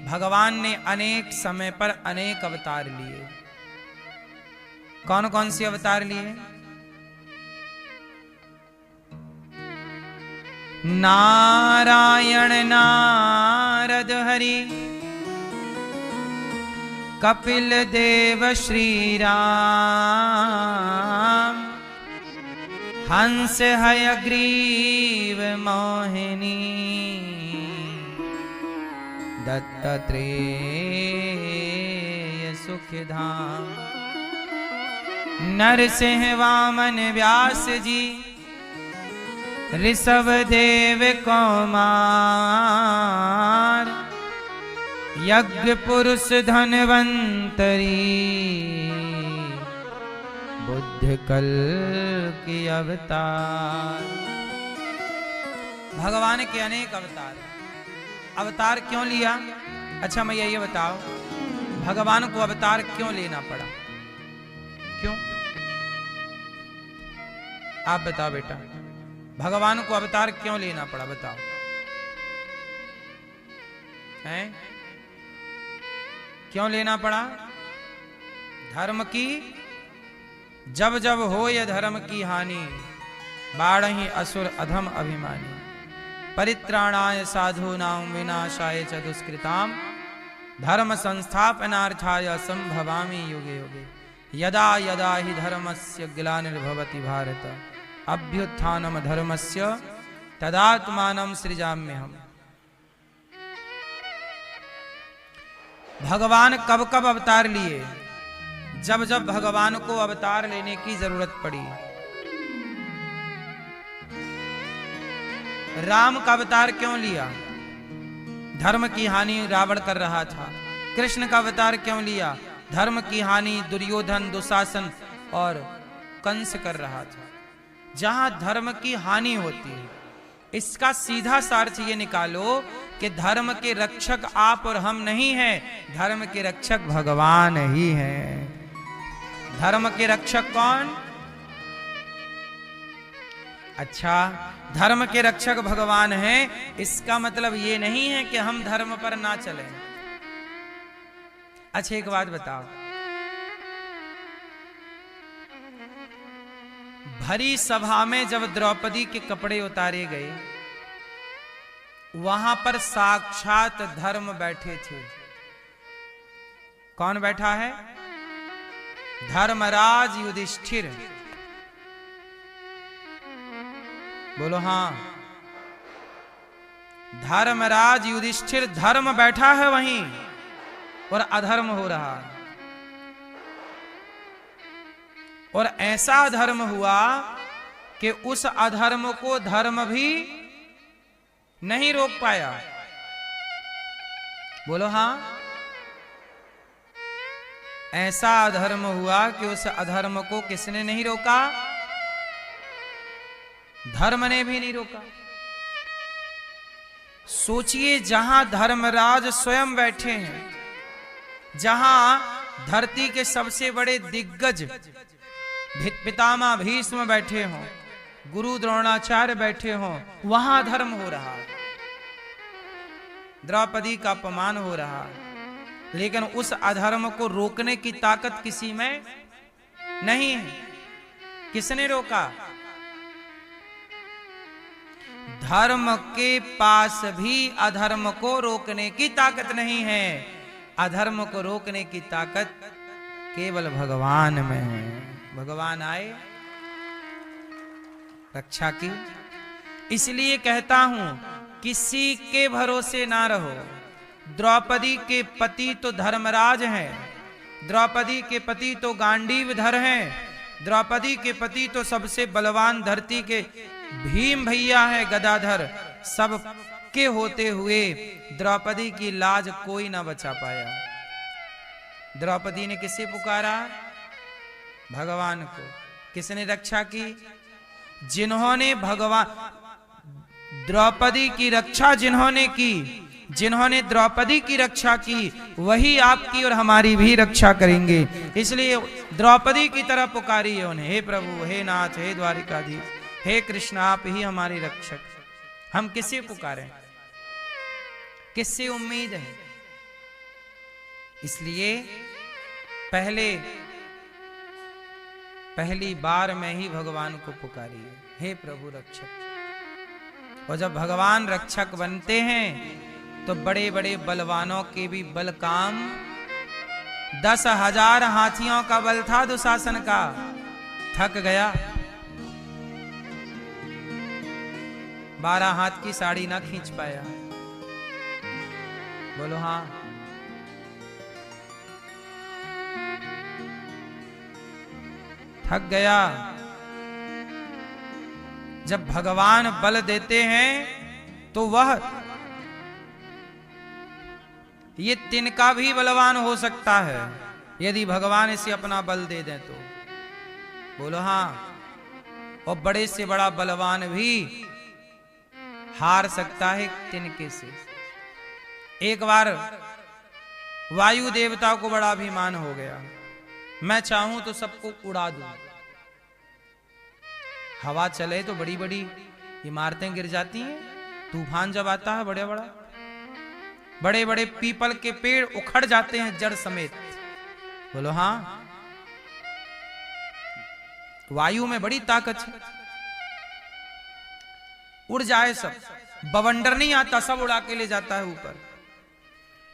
[SPEAKER 1] भगवान ने अनेक समय पर अनेक अवतार लिए। कौन कौन से अवतार लिए? नारायण नारद हरि, कपिल देव श्री राम, हंस हयग्रीव मोहिनी, दत्तात्रेय सुखधाम, नरसिंह वामन व्यास जी, ऋषभ देव कुमार, यज्ञ पुरुष धनवंतरी, बुद्ध कल के अवतार। भगवान के अनेक अवतार। अवतार क्यों लिया? अच्छा मैं ये बताओ, भगवान को अवतार क्यों लेना पड़ा? क्यों? आप बताओ बेटा, भगवान को अवतार क्यों लेना पड़ा? बताओ। हैं? क्यों लेना पड़ा? धर्म की जब जब हो ये धर्म की हानि, बाढ़हि असुर अधम अभिमानी। परित्राणाय साधूनां विनाशाय च दुष्कृतां धर्म संस्थापनार्थाय संभवामि युगे युगे। यदा यदा हि धर्मस्य ग्लानिर्भवति भारत अभ्युत्थानम धर्मस्य तदात्मानं सृजाम्यहम्। भगवान कब कब अवतार लिए? जब जब भगवान को अवतार लेने की जरूरत पड़ी। राम का अवतार क्यों लिया? धर्म की हानि रावण कर रहा था। कृष्ण का अवतार क्यों लिया? धर्म की हानि दुर्योधन, दुशासन और कंस कर रहा था। जहां धर्म की हानि होती है, इसका सीधा सार्थ ये निकालो कि धर्म के रक्षक आप और हम नहीं हैं, धर्म के रक्षक भगवान ही हैं। धर्म के रक्षक कौन? अच्छा, धर्म के रक्षक भगवान हैं, इसका मतलब ये नहीं है कि हम धर्म पर ना चलें। अच्छा एक बात बताओ, भरी सभा में जब द्रौपदी के कपड़े उतारे गए, वहां पर साक्षात धर्म बैठे थे। कौन बैठा है? धर्मराज युधिष्ठिर। बोलो हां, धर्मराज युधिष्ठिर धर्म बैठा है वहीं और अधर्म हो रहा है। और ऐसा अधर्म हुआ कि उस अधर्म को धर्म भी नहीं रोक पाया। बोलो हां, ऐसा अधर्म हुआ कि उस अधर्म को किसने नहीं रोका? धर्म ने भी नहीं रोका। सोचिए, जहां धर्मराज स्वयं बैठे हैं, जहां धरती के सबसे बड़े दिग्गज पितामह भीष्म बैठे हों, गुरु द्रोणाचार्य बैठे हों, वहां धर्म हो रहा है, द्रौपदी का अपमान हो रहा है। लेकिन उस अधर्म को रोकने की ताकत किसी में नहीं है। किसने रोका? धर्म के पास भी अधर्म को रोकने की ताकत नहीं है। अधर्म को रोकने की ताकत केवल भगवान में है। भगवान आए, रक्षा की। इसलिए कहता हूं, किसी के भरोसे ना रहो। द्रौपदी के पति तो धर्मराज हैं, द्रौपदी के पति तो गांडीवधर हैं, द्रौपदी के पति तो सबसे बलवान धरती के भीम भैया है, गदाधर। सब के होते हुए द्रौपदी की लाज कोई ना बचा पाया। द्रौपदी ने किसे पुकारा? भगवान को। किसने रक्षा की? जिन्होंने भगवान द्रौपदी की रक्षा जिन्होंने की, जिन्होंने द्रौपदी की रक्षा की, वही आपकी और हमारी भी रक्षा करेंगे। इसलिए द्रौपदी की तरह पुकारी है उन्हें, हे प्रभु, हे नाथ, हे द्वारिकाधीश, हे कृष्ण, आप ही हमारे रक्षक। हम किसे पुकारें? किससे उम्मीद है? इसलिए पहली बार में ही भगवान को पुकारिए, हे प्रभु रक्षक। और जब भगवान रक्षक बनते हैं तो बड़े बड़े बलवानों के भी बल काम, 10,000 हाथियों का बल था दुशासन का, थक गया। 12 हाथ की साड़ी ना खींच पाया। बोलो हाँ। थक गया। जब भगवान बल देते हैं तो वह ये तिनका भी बलवान हो सकता है, यदि भगवान इसे अपना बल दे दें तो। बोलो हाँ। और बड़े से बड़ा बलवान भी हार सकता है तिनके से। एक बार वायु देवता को बड़ा अभिमान हो गया, मैं चाहूं तो सबको उड़ा दूं। हवा चले तो बड़ी बड़ी इमारतें गिर जाती हैं, तूफान जब आता है बड़े बड़े पीपल के पेड़ उखड़ जाते हैं जड़ समेत। बोलो हाँ। वायु में बड़ी ताकत है, उड़ जाए सब, बवंडर नहीं आता, सब उड़ा के ले जाता है ऊपर।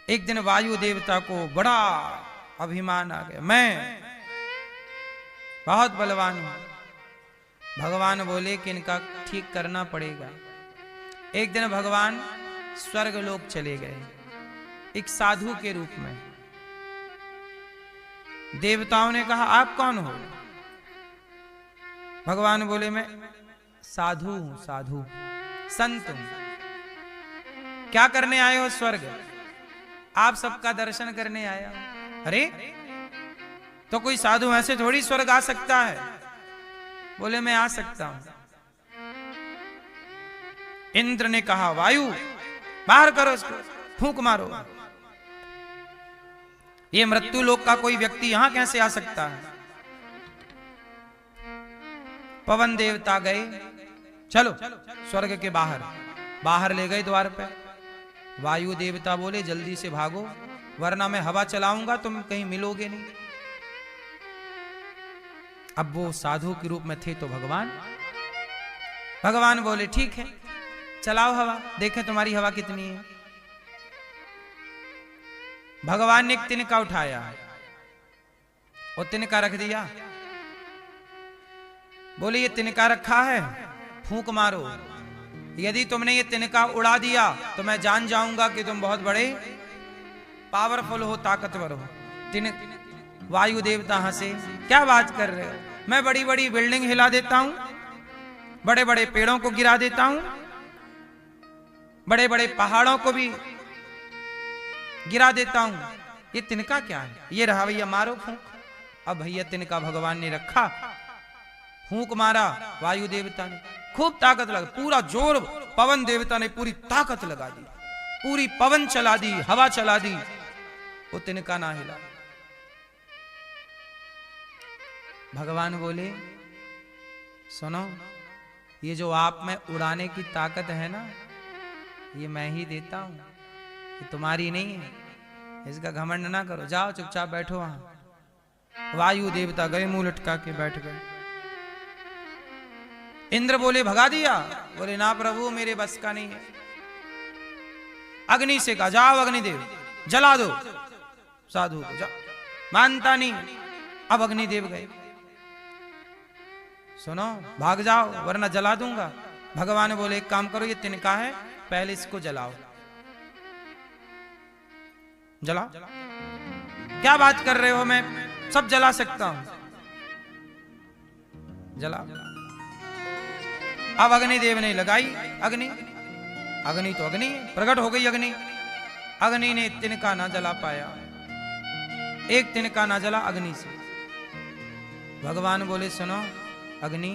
[SPEAKER 1] एक दिन वायु देवता को बड़ा अभिमान आ गया, मैं बहुत बलवान हूं। भगवान बोले कि इनका ठीक करना पड़ेगा। एक दिन भगवान स्वर्ग लोक चले गए एक साधु के रूप में। देवताओं ने कहा आप कौन हो? भगवान बोले मैं साधु हूं, साधु संत हूं। क्या करने आए हो स्वर्ग? आप सबका दर्शन करने आया हूं। अरे तो कोई साधु ऐसे थोड़ी स्वर्ग आ सकता है? बोले मैं आ सकता हूं। इंद्र ने कहा वायु बाहर करो इसको, फूंक मारो। ये मृत्यु लोक का कोई व्यक्ति यहां कैसे आ सकता है? पवन देवता गए, चलो स्वर्ग के बाहर, बाहर ले गए द्वार पे। वायु देवता बोले जल्दी से भागो वरना मैं हवा चलाऊंगा तुम कहीं मिलोगे नहीं। अब वो साधु के रूप में थे तो भगवान बोले ठीक है चलाओ हवा, देखें तुम्हारी हवा कितनी है। भगवान ने एक तिनका उठाया और तिनका रख दिया। बोले ये तिनका रखा है, फूंक मारो। यदि तुमने ये तिनका उड़ा दिया तो मैं जान जाऊंगा कि तुम बहुत बड़े पावरफुल हो, ताकतवर हो। वायु देवता हंसे, क्या बात कर रहे हो? मैं बड़ी बड़ी बिल्डिंग हिला देता हूं, बड़े बड़े पेड़ों को गिरा देता हूं, बड़े बड़े पहाड़ों को भी गिरा देता हूं। ये तिनका क्या है? ये रहा भैया, मारो फूंक। अब भैया तिनका भगवान ने रखा, फूंक मारा वायु देवता ने, खूब ताकत लगा, पूरा जोर पवन देवता ने पूरी ताकत लगा दी, पूरी पवन चला दी, हवा चला दी, वो तिनका ना हिला। भगवान बोले सुनो, ये जो आप में उड़ाने की ताकत है ना, ये मैं ही देता हूं, ये तुम्हारी नहीं है, इसका घमंड ना करो, जाओ चुपचाप बैठो वहां। वायु देवता गए, मुंह लटका के बैठ गए। इंद्र बोले भगा दिया? बोले ना प्रभु मेरे बस का नहीं है। अग्नि से कहा जाओ अग्निदेव जला दो साधु को, जाओ। मानता नहीं। अब अग्निदेव गए, सुनो भाग जाओ वरना जला दूंगा। भगवान बोले एक काम करो, ये तिनका है, पहले इसको जलाओ। जलाओ। क्या बात कर रहे हो, मैं सब जला सकता हूं। जलाओ। अब अग्निदेव ने लगाई अग्नि, अग्नि तो अग्नि है, प्रकट हो गई अग्नि। अग्नि ने तिनका ना जला पाया, एक तिनका ना जला अग्नि से। भगवान बोले सुनो अग्नि,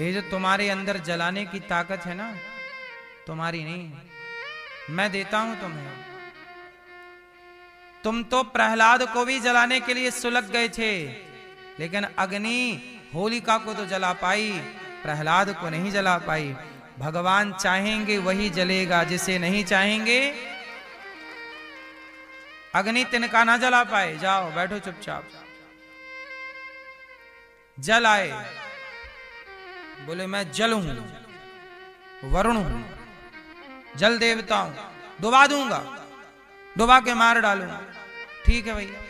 [SPEAKER 1] ये जो तुम्हारे अंदर जलाने की ताकत है ना, तुम्हारी नहीं है, मैं देता हूं तुम्हें। तुम तो प्रहलाद को भी जलाने के लिए सुलग गए थे, लेकिन अग्नि होलिका को तो जला पाई, प्रहलाद को नहीं जला पाई। भगवान चाहेंगे वही जलेगा, जिसे नहीं चाहेंगे अग्नि तिनका ना जला पाए। जाओ बैठो चुपचाप। जल आए, बोले मैं जल हूं, वरुण हूं, जल देवता हूं, डुबा दूंगा, डुबा के मार डालूंगा। ठीक है भैया,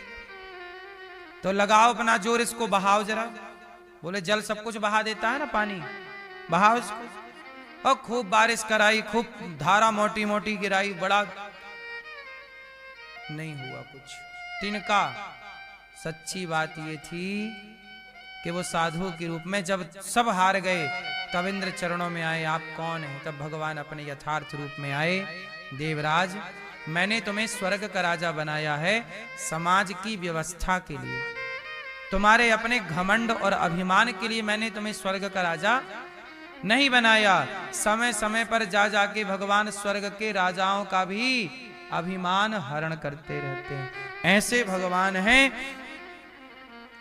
[SPEAKER 1] तो लगाओ अपना जोर, इसको बहाओ जरा। बोले जल सब कुछ बहा देता है ना, पानी बहाओ इसको। और खूब बारिश कराई, खूब धारा मोटी मोटी गिराई, बड़ा नहीं हुआ कुछ। तिनका सच्ची बात ये थी कि वो साधु के रूप में जब सब हार गए तब इंद्र चरणों में आए, आप कौन हैं? तब भगवान अपने यथार्थ रूप में आए, देवराज मैंने तुम्हें स्वर्ग का राजा बनाया है समाज की व्यवस्था के लिए, तुम्हारे अपने घमंड और अभिमान के लिए मैंने तुम्हें स्वर्ग का राजा नहीं बनाया। समय समय पर जा जाके भगवान स्वर्ग के राजाओं का भी अभिमान हरण करते रहते हैं। ऐसे भगवान हैं।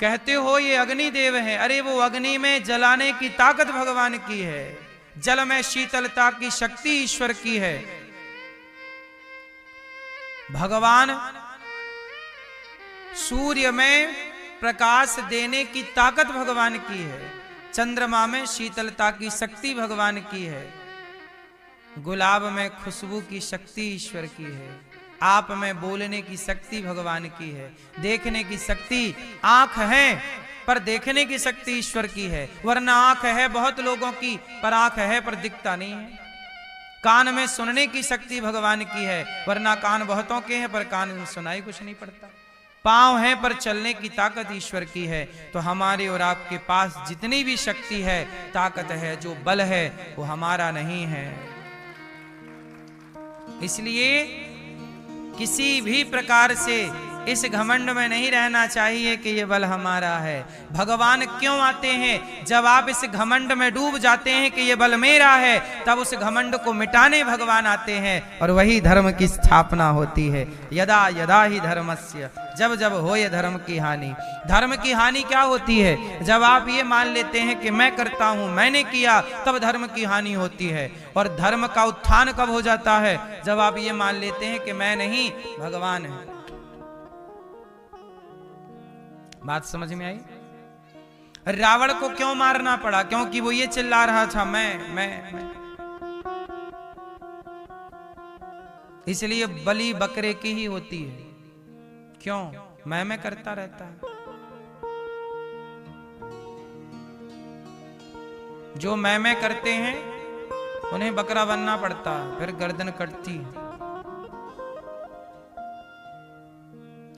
[SPEAKER 1] कहते हो ये अग्निदेव है, अरे वो अग्नि में जलाने की ताकत भगवान की है, जल में शीतलता की शक्ति ईश्वर की है। भगवान सूर्य में प्रकाश देने की ताकत भगवान की है, चंद्रमा में शीतलता की शक्ति भगवान की है, गुलाब में खुशबू की शक्ति ईश्वर की है, आप में बोलने की शक्ति भगवान की है, देखने की शक्ति आंख है पर देखने की शक्ति ईश्वर की है। वरना आंख है बहुत लोगों की पर आंख है पर दिखता नहीं है। कान में सुनने की शक्ति भगवान की है, वरना कान बहुतों के हैं पर कान में सुनाई कुछ नहीं पड़ता। पांव है पर चलने की ताकत ईश्वर की है। तो हमारे और आपके पास जितनी भी शक्ति है, ताकत है, जो बल है, वो हमारा नहीं है। इसलिए किसी भी प्रकार से इस घमंड में नहीं रहना चाहिए कि ये बल हमारा है। भगवान क्यों आते हैं? जब आप इस घमंड में डूब जाते हैं कि ये बल मेरा है, तब उस घमंड को मिटाने भगवान आते हैं और वही धर्म की स्थापना होती है। यदा यदा ही धर्मस्य, जब जब हो ये धर्म की हानि। धर्म की हानि क्या होती है? जब आप ये मान लेते हैं कि मैं करता हूं, मैंने किया, तब धर्म की हानि होती है। और धर्म का उत्थान कब हो जाता है? जब आप ये मान लेते हैं कि मैं नहीं, भगवान है। बात समझ में आई? रावण को क्यों मारना पड़ा? क्योंकि वो ये चिल्ला रहा था मैं। इसलिए बलि बकरे की ही होती है। क्यों? मैं करता रहता है। जो मैं करते हैं उन्हें बकरा बनना पड़ता है, फिर गर्दन कटती है।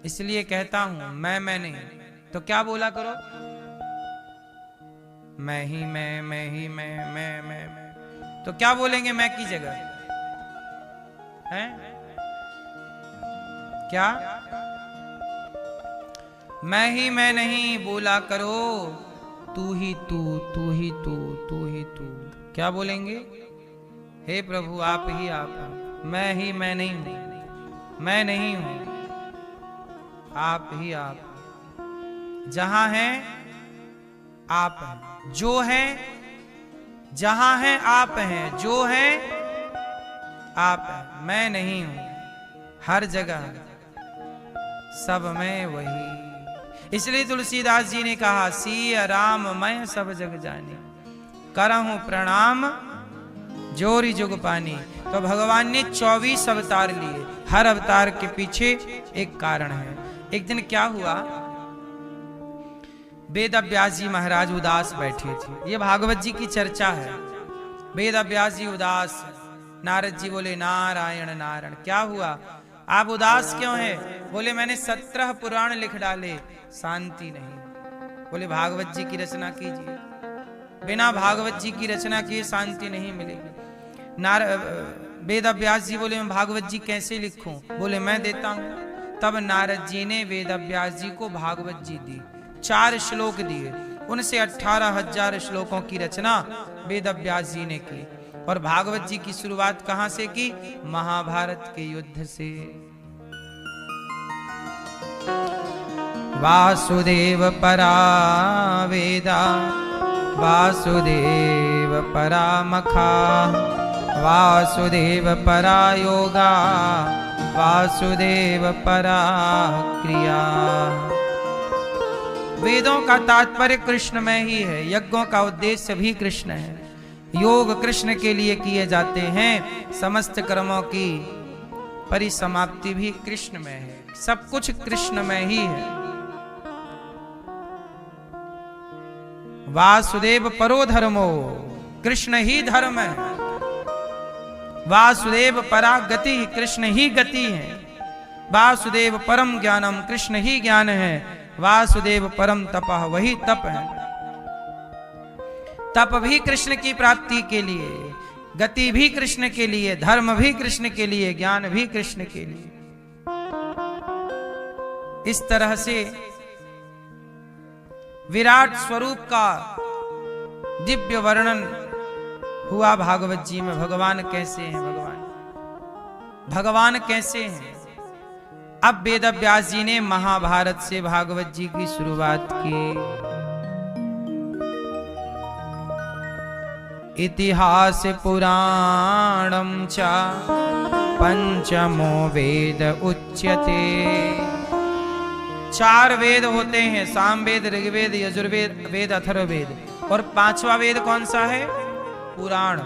[SPEAKER 1] इसलिए कहता हूं मैं नहीं, तो क्या बोला करो? मैं ही मैं। तो क्या बोलेंगे मैं की जगह? हैं? क्या? मैं ही मैं नहीं बोला करो, तू ही तू, तू ही तू, तू ही तू। क्या बोलेंगे? हे प्रभु आप ही आप। मैं ही मैं नहीं हूं, मैं नहीं हूं, आप ही आप। जहां है आप हैं, जो है, जहां है आप हैं, जो है आप हैं। मैं नहीं हूं, हर जगह सब में वही। इसलिए तुलसीदास जी ने कहा, सिय राम मैं सब जग जानी, करहूं प्रणाम जोरी जुग पानी। तो भगवान ने 24 अवतार लिए, हर अवतार के पीछे एक कारण है। एक दिन क्या हुआ, वेद व्यास जी महाराज उदास बैठे थे। ये भागवत जी की चर्चा है। वेद व्यास जी उदास, नारद जी बोले नारायण नारायण। क्या हुआ, आप उदास क्यों हैं? बोले मैंने 17 पुराण लिख डाले, शांति नहीं। बोले भागवत जी की रचना कीजिए। बिना भागवत जी की रचना किए शांति नहीं मिलेगी। वेद व्यास जी बोले मैं भागवत जी कैसे लिखूं? बोले मैं देता हूं। तब नारद जी ने वेद व्यास जी को भागवत जी दी, 4 श्लोक दिए। उनसे 18,000 श्लोकों की रचना वेद व्यास जी ने की। और भागवत जी की शुरुआत कहां से की? महाभारत के युद्ध से। वासुदेव परा वेदा, वासुदेव परा मखा, वासुदेव परा योगा, वासुदेव परा क्रिया। वेदों का तात्पर्य कृष्ण में ही है, यज्ञों का उद्देश्य भी कृष्ण है, योग कृष्ण के लिए किए जाते हैं, समस्त कर्मों की परिसमाप्ति भी कृष्ण में है, सब कुछ कृष्ण में ही है। वासुदेव परो धर्मो, कृष्ण ही धर्म है। वासुदेव परा गति, कृष्ण ही गति है। वासुदेव परम ज्ञानम, कृष्ण ही ज्ञान है। वासुदेव परम तपः, वही तप है। तप भी कृष्ण की प्राप्ति के लिए, गति भी कृष्ण के लिए, धर्म भी कृष्ण के लिए, ज्ञान भी कृष्ण के लिए। इस तरह से विराट स्वरूप का दिव्य वर्णन हुआ भागवत जी में। भगवान कैसे हैं? भगवान कैसे हैं? अब वेद व्यास जी ने महाभारत से भागवत जी की शुरुआत की। इतिहास पुराणम च पंचमो वेद उच्यते। 4 वेद होते हैं, सामवेद, ऋग्वेद, यजुर्वेद, वेद, अथर्ववेद। और पांचवा वेद कौन सा है? पुराण।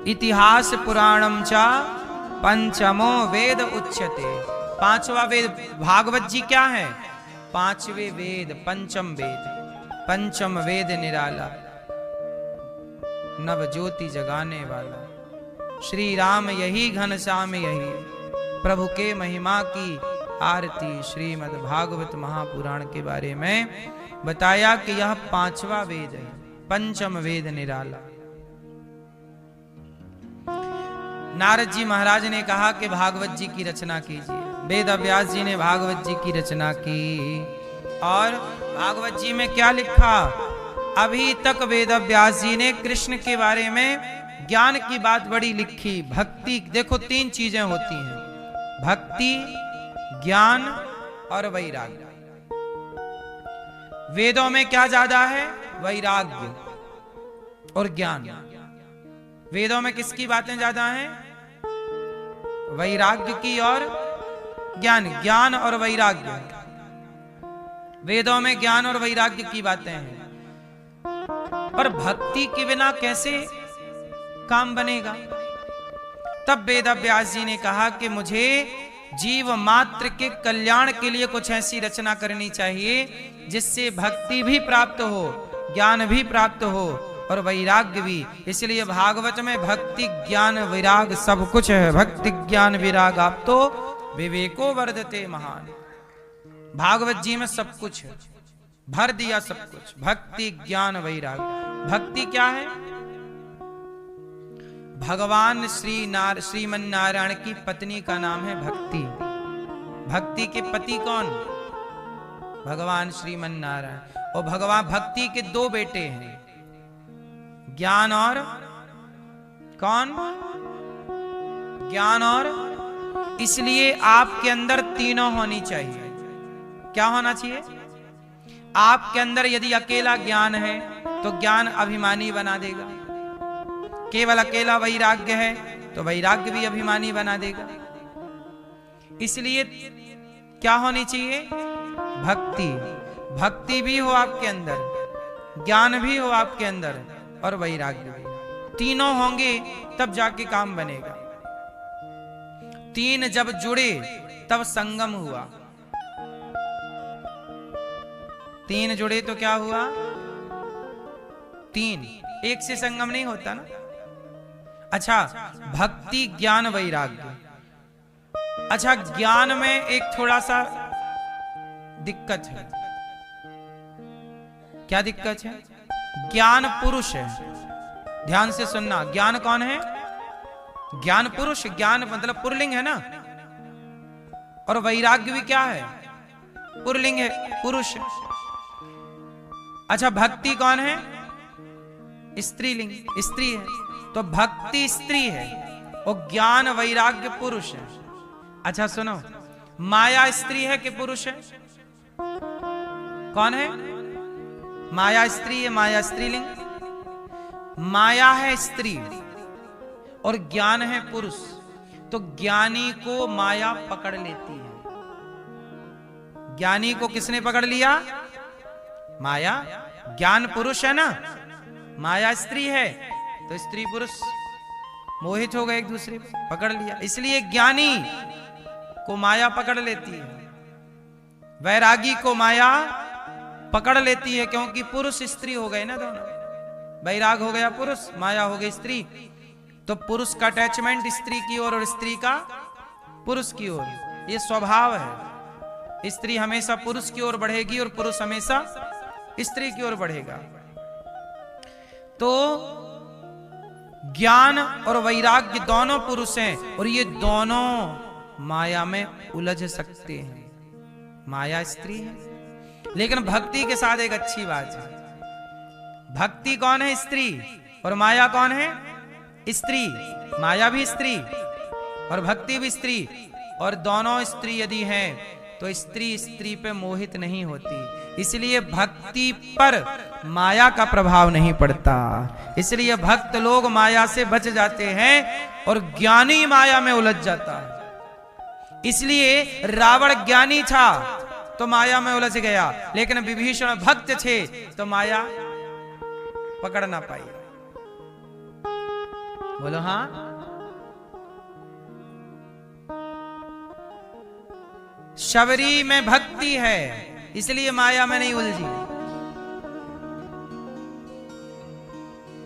[SPEAKER 1] इतिहास पुराणम चा पंचमो वेद उच्यते। पांचवा वेद भागवत जी क्या है? पांचवे वेद, पंचम वेद। पंचम वेद निराला, नव ज्योति जगाने वाला। श्री राम यही घनश्याम यही, प्रभु के महिमा की आरती। श्रीमद् भागवत महापुराण के बारे में बताया कि यह पांचवा वेद है, पंचम वेद निराला। नारद जी महाराज ने कहा कि भागवत जी की रचना कीजिए। वेद व्यास जी ने भागवत जी की रचना की और भागवत जी में क्या लिखा? अभी तक वेद व्यास जी ने कृष्ण के बारे में ज्ञान की बात बड़ी लिखी। भक्ति, देखो तीन चीजें होती हैं, भक्ति, ज्ञान और वैराग्य। वेदों में क्या ज्यादा है? वैराग्य और ज्ञान। वेदों में किसकी बातें ज्यादा हैं? वैराग्य की और ज्ञान। ज्ञान और वैराग्य, वेदों में ज्ञान और वैराग्य की बातें हैं। पर भक्ति के बिना कैसे काम बनेगा? तब वेद व्यास जी ने कहा कि मुझे जीव मात्र के कल्याण के लिए कुछ ऐसी रचना करनी चाहिए जिससे भक्ति भी प्राप्त हो, ज्ञान भी प्राप्त हो और वैराग्य भी। इसलिए भागवत में भक्ति, ज्ञान, वैराग सब कुछ है। भक्ति, ज्ञान, वैराग आप तो विवेको वर्धते महान। भागवत जी में सब कुछ है, भर दिया सब कुछ। भक्ति, ज्ञान, वैराग। भक्ति क्या है? भगवान श्रीमन नारायण की पत्नी का नाम है भक्ति। भक्ति के पति कौन? भगवान श्रीमन नारायण। और भगवान भक्ति के दो बेटे हैं, ज्ञान और कौन? ज्ञान और। इसलिए आपके अंदर तीनों होनी चाहिए। क्या होना चाहिए? आपके अंदर यदि अकेला ज्ञान है तो ज्ञान अभिमानी बना देगा, केवल अकेला वैराग्य है तो वैराग्य भी अभिमानी बना देगा। इसलिए क्या होनी चाहिए? भक्ति। भक्ति भी हो आपके अंदर, ज्ञान भी हो आपके अंदर और वैराग्य भी। तीनों होंगे तब जाके काम बनेगा। तीन जब जुड़े तब संगम हुआ। तीन जुड़े तो क्या हुआ? तीन, एक से संगम नहीं होता ना। अच्छा, भक्ति, ज्ञान, वैराग्य। अच्छा, ज्ञान में एक थोड़ा सा दिक्कत है। क्या दिक्कत है? ज्ञान पुरुष है। ध्यान से सुनना, ज्ञान कौन है? ज्ञान पुरुष। ज्ञान मतलब पुरलिंग है ना। और वैराग्य भी क्या है? पुरलिंग है, पुरुष। अच्छा, भक्ति कौन है? स्त्रीलिंग, स्त्री है। तो भक्ति स्त्री है और ज्ञान वैराग्य पुरुष है। अच्छा सुनो, माया स्त्री है कि पुरुष है? कौन है? माया स्त्री है, माया स्त्रीलिंग। माया है स्त्री और ज्ञान है पुरुष। तो ज्ञानी को माया पकड़ लेती है। ज्ञानी को किसने पकड़ लिया? माया। ज्ञान पुरुष है ना, माया स्त्री है, तो स्त्री पुरुष मोहित हो गए एक दूसरे को, पकड़ लिया। इसलिए ज्ञानी को माया पकड़ लेती है, वैरागी को माया पकड़ लेती है, क्योंकि पुरुष स्त्री हो गए ना दोनों। वैराग हो गया पुरुष, माया हो गई स्त्री। तो पुरुष का अटैचमेंट स्त्री की ओर और स्त्री का पुरुष की ओर, ये स्वभाव है। स्त्री हमेशा पुरुष की ओर बढ़ेगी और पुरुष हमेशा स्त्री की ओर बढ़ेगा। तो ज्ञान और वैराग्य दोनों पुरुष हैं और ये दोनों माया में उलझ सकते हैं। माया स्त्री है, लेकिन भक्ति के साथ एक अच्छी बात है। भक्ति कौन है? स्त्री। और माया कौन है? स्त्री। माया भी स्त्री और भक्ति भी स्त्री। और दोनों स्त्री यदि हैं तो स्त्री स्त्री पे मोहित नहीं होती। इसलिए भक्ति पर माया का प्रभाव नहीं पड़ता। इसलिए भक्त लोग माया से बच जाते हैं और ज्ञानी माया में उलझ जाता है। इसलिए रावण ज्ञानी था तो माया में उलझ गया, लेकिन विभीषण भक्त थे तो माया पकड़ ना पाई। बोलो हाँ। शबरी में भक्ति है, इसलिए माया में नहीं उलझी।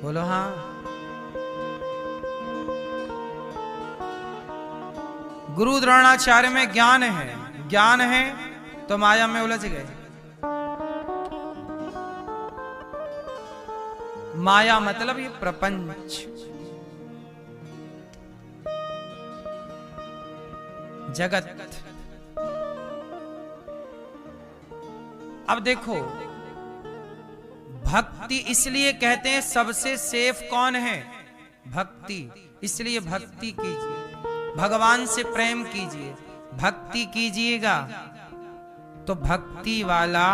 [SPEAKER 1] बोलो हाँ। गुरु द्रोणाचार्य में ज्ञान है तो माया में उलझ गए। माया मतलब ये प्रपंच, जगत। अब देखो, भक्ति इसलिए कहते हैं सबसे सेफ कौन है? भक्ति। इसलिए भक्ति कीजिए, भगवान से प्रेम कीजिए। भक्ति कीजिएगा तो भक्ति वाला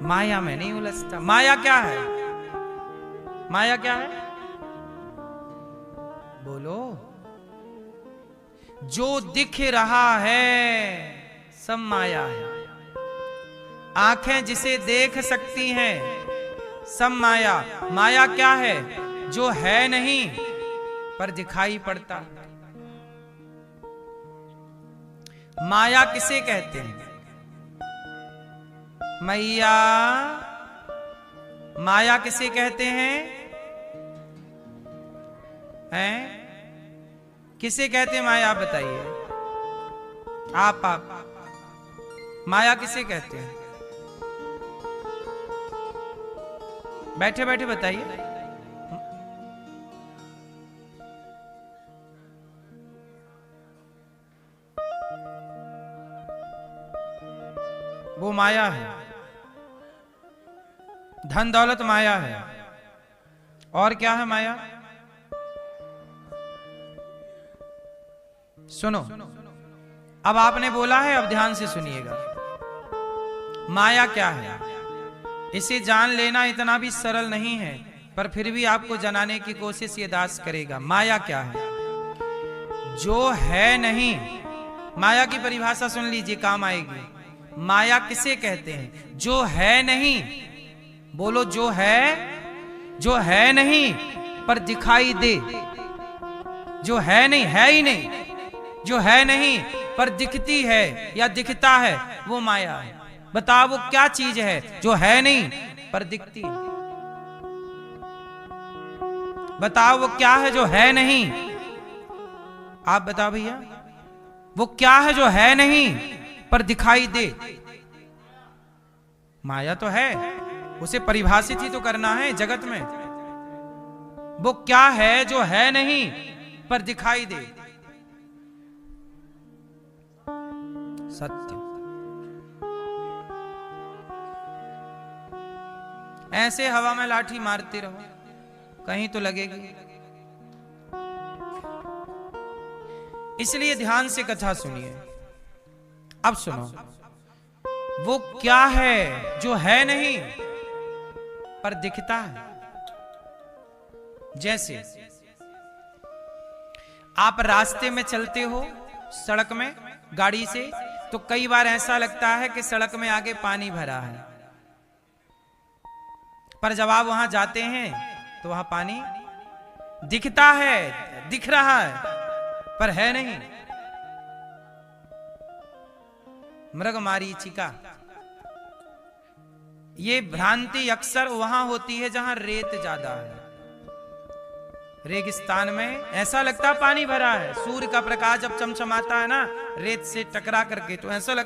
[SPEAKER 1] माया में नहीं उलझता। माया क्या है? माया क्या है? बोलो। जो दिख रहा है सब माया है। आंखें जिसे देख सकती हैं सब माया। माया क्या है? जो है नहीं पर दिखाई पड़ता। माया किसे कहते हैं? मैया, माया किसे कहते हैं? किसे कहते हैं माया? आप बताइए। आप माया किसे कहते हैं? बैठे बैठे बताइए। वो माया है, धन दौलत माया है। और क्या है माया? सुनो, अब आपने बोला है, अब ध्यान से सुनिएगा। माया क्या है? इसे जान लेना इतना भी सरल नहीं है, पर फिर भी आपको जनाने की कोशिश ये दास करेगा। माया क्या है? जो है नहीं। माया की परिभाषा सुन लीजिए, काम आएगी। माया किसे कहते हैं? जो है नहीं। बोलो, जो है नहीं पर दिखाई दे। जो है नहीं, है ही नहीं, जो है नहीं पर दिखती है या दिखता है, वो माया है। बताओ वो क्या चीज है जो है नहीं पर दिखती है? बताओ वो क्या है जो है नहीं? आप बताओ भैया, वो क्या है जो है नहीं पर दिखाई दे? माया तो है, उसे परिभाषित ही तो करना है जगत में। वो क्या है जो है नहीं पर दिखाई दे? सत्य। ऐसे हवा में लाठी मारते रहो, कहीं तो लगेगी। इसलिए ध्यान से कथा सुनिए। अब सुनो, वो क्या है जो है नहीं पर दिखता है? जैसे आप रास्ते में चलते हो, सड़क में गाड़ी से, तो कई बार ऐसा लगता है कि सड़क में आगे पानी भरा है, पर जब आप वहां जाते हैं तो वहां पानी दिखता है, दिख रहा है, पर है नहीं। मृगमारीचिका, ये भ्रांति अक्सर वहां होती है जहां रेत ज्यादा है। रेगिस्तान में ऐसा लगता पानी भरा है, सूर्य का प्रकाश जब चमचमाता है ना रेत से टकरा करके, तो ऐसा लगता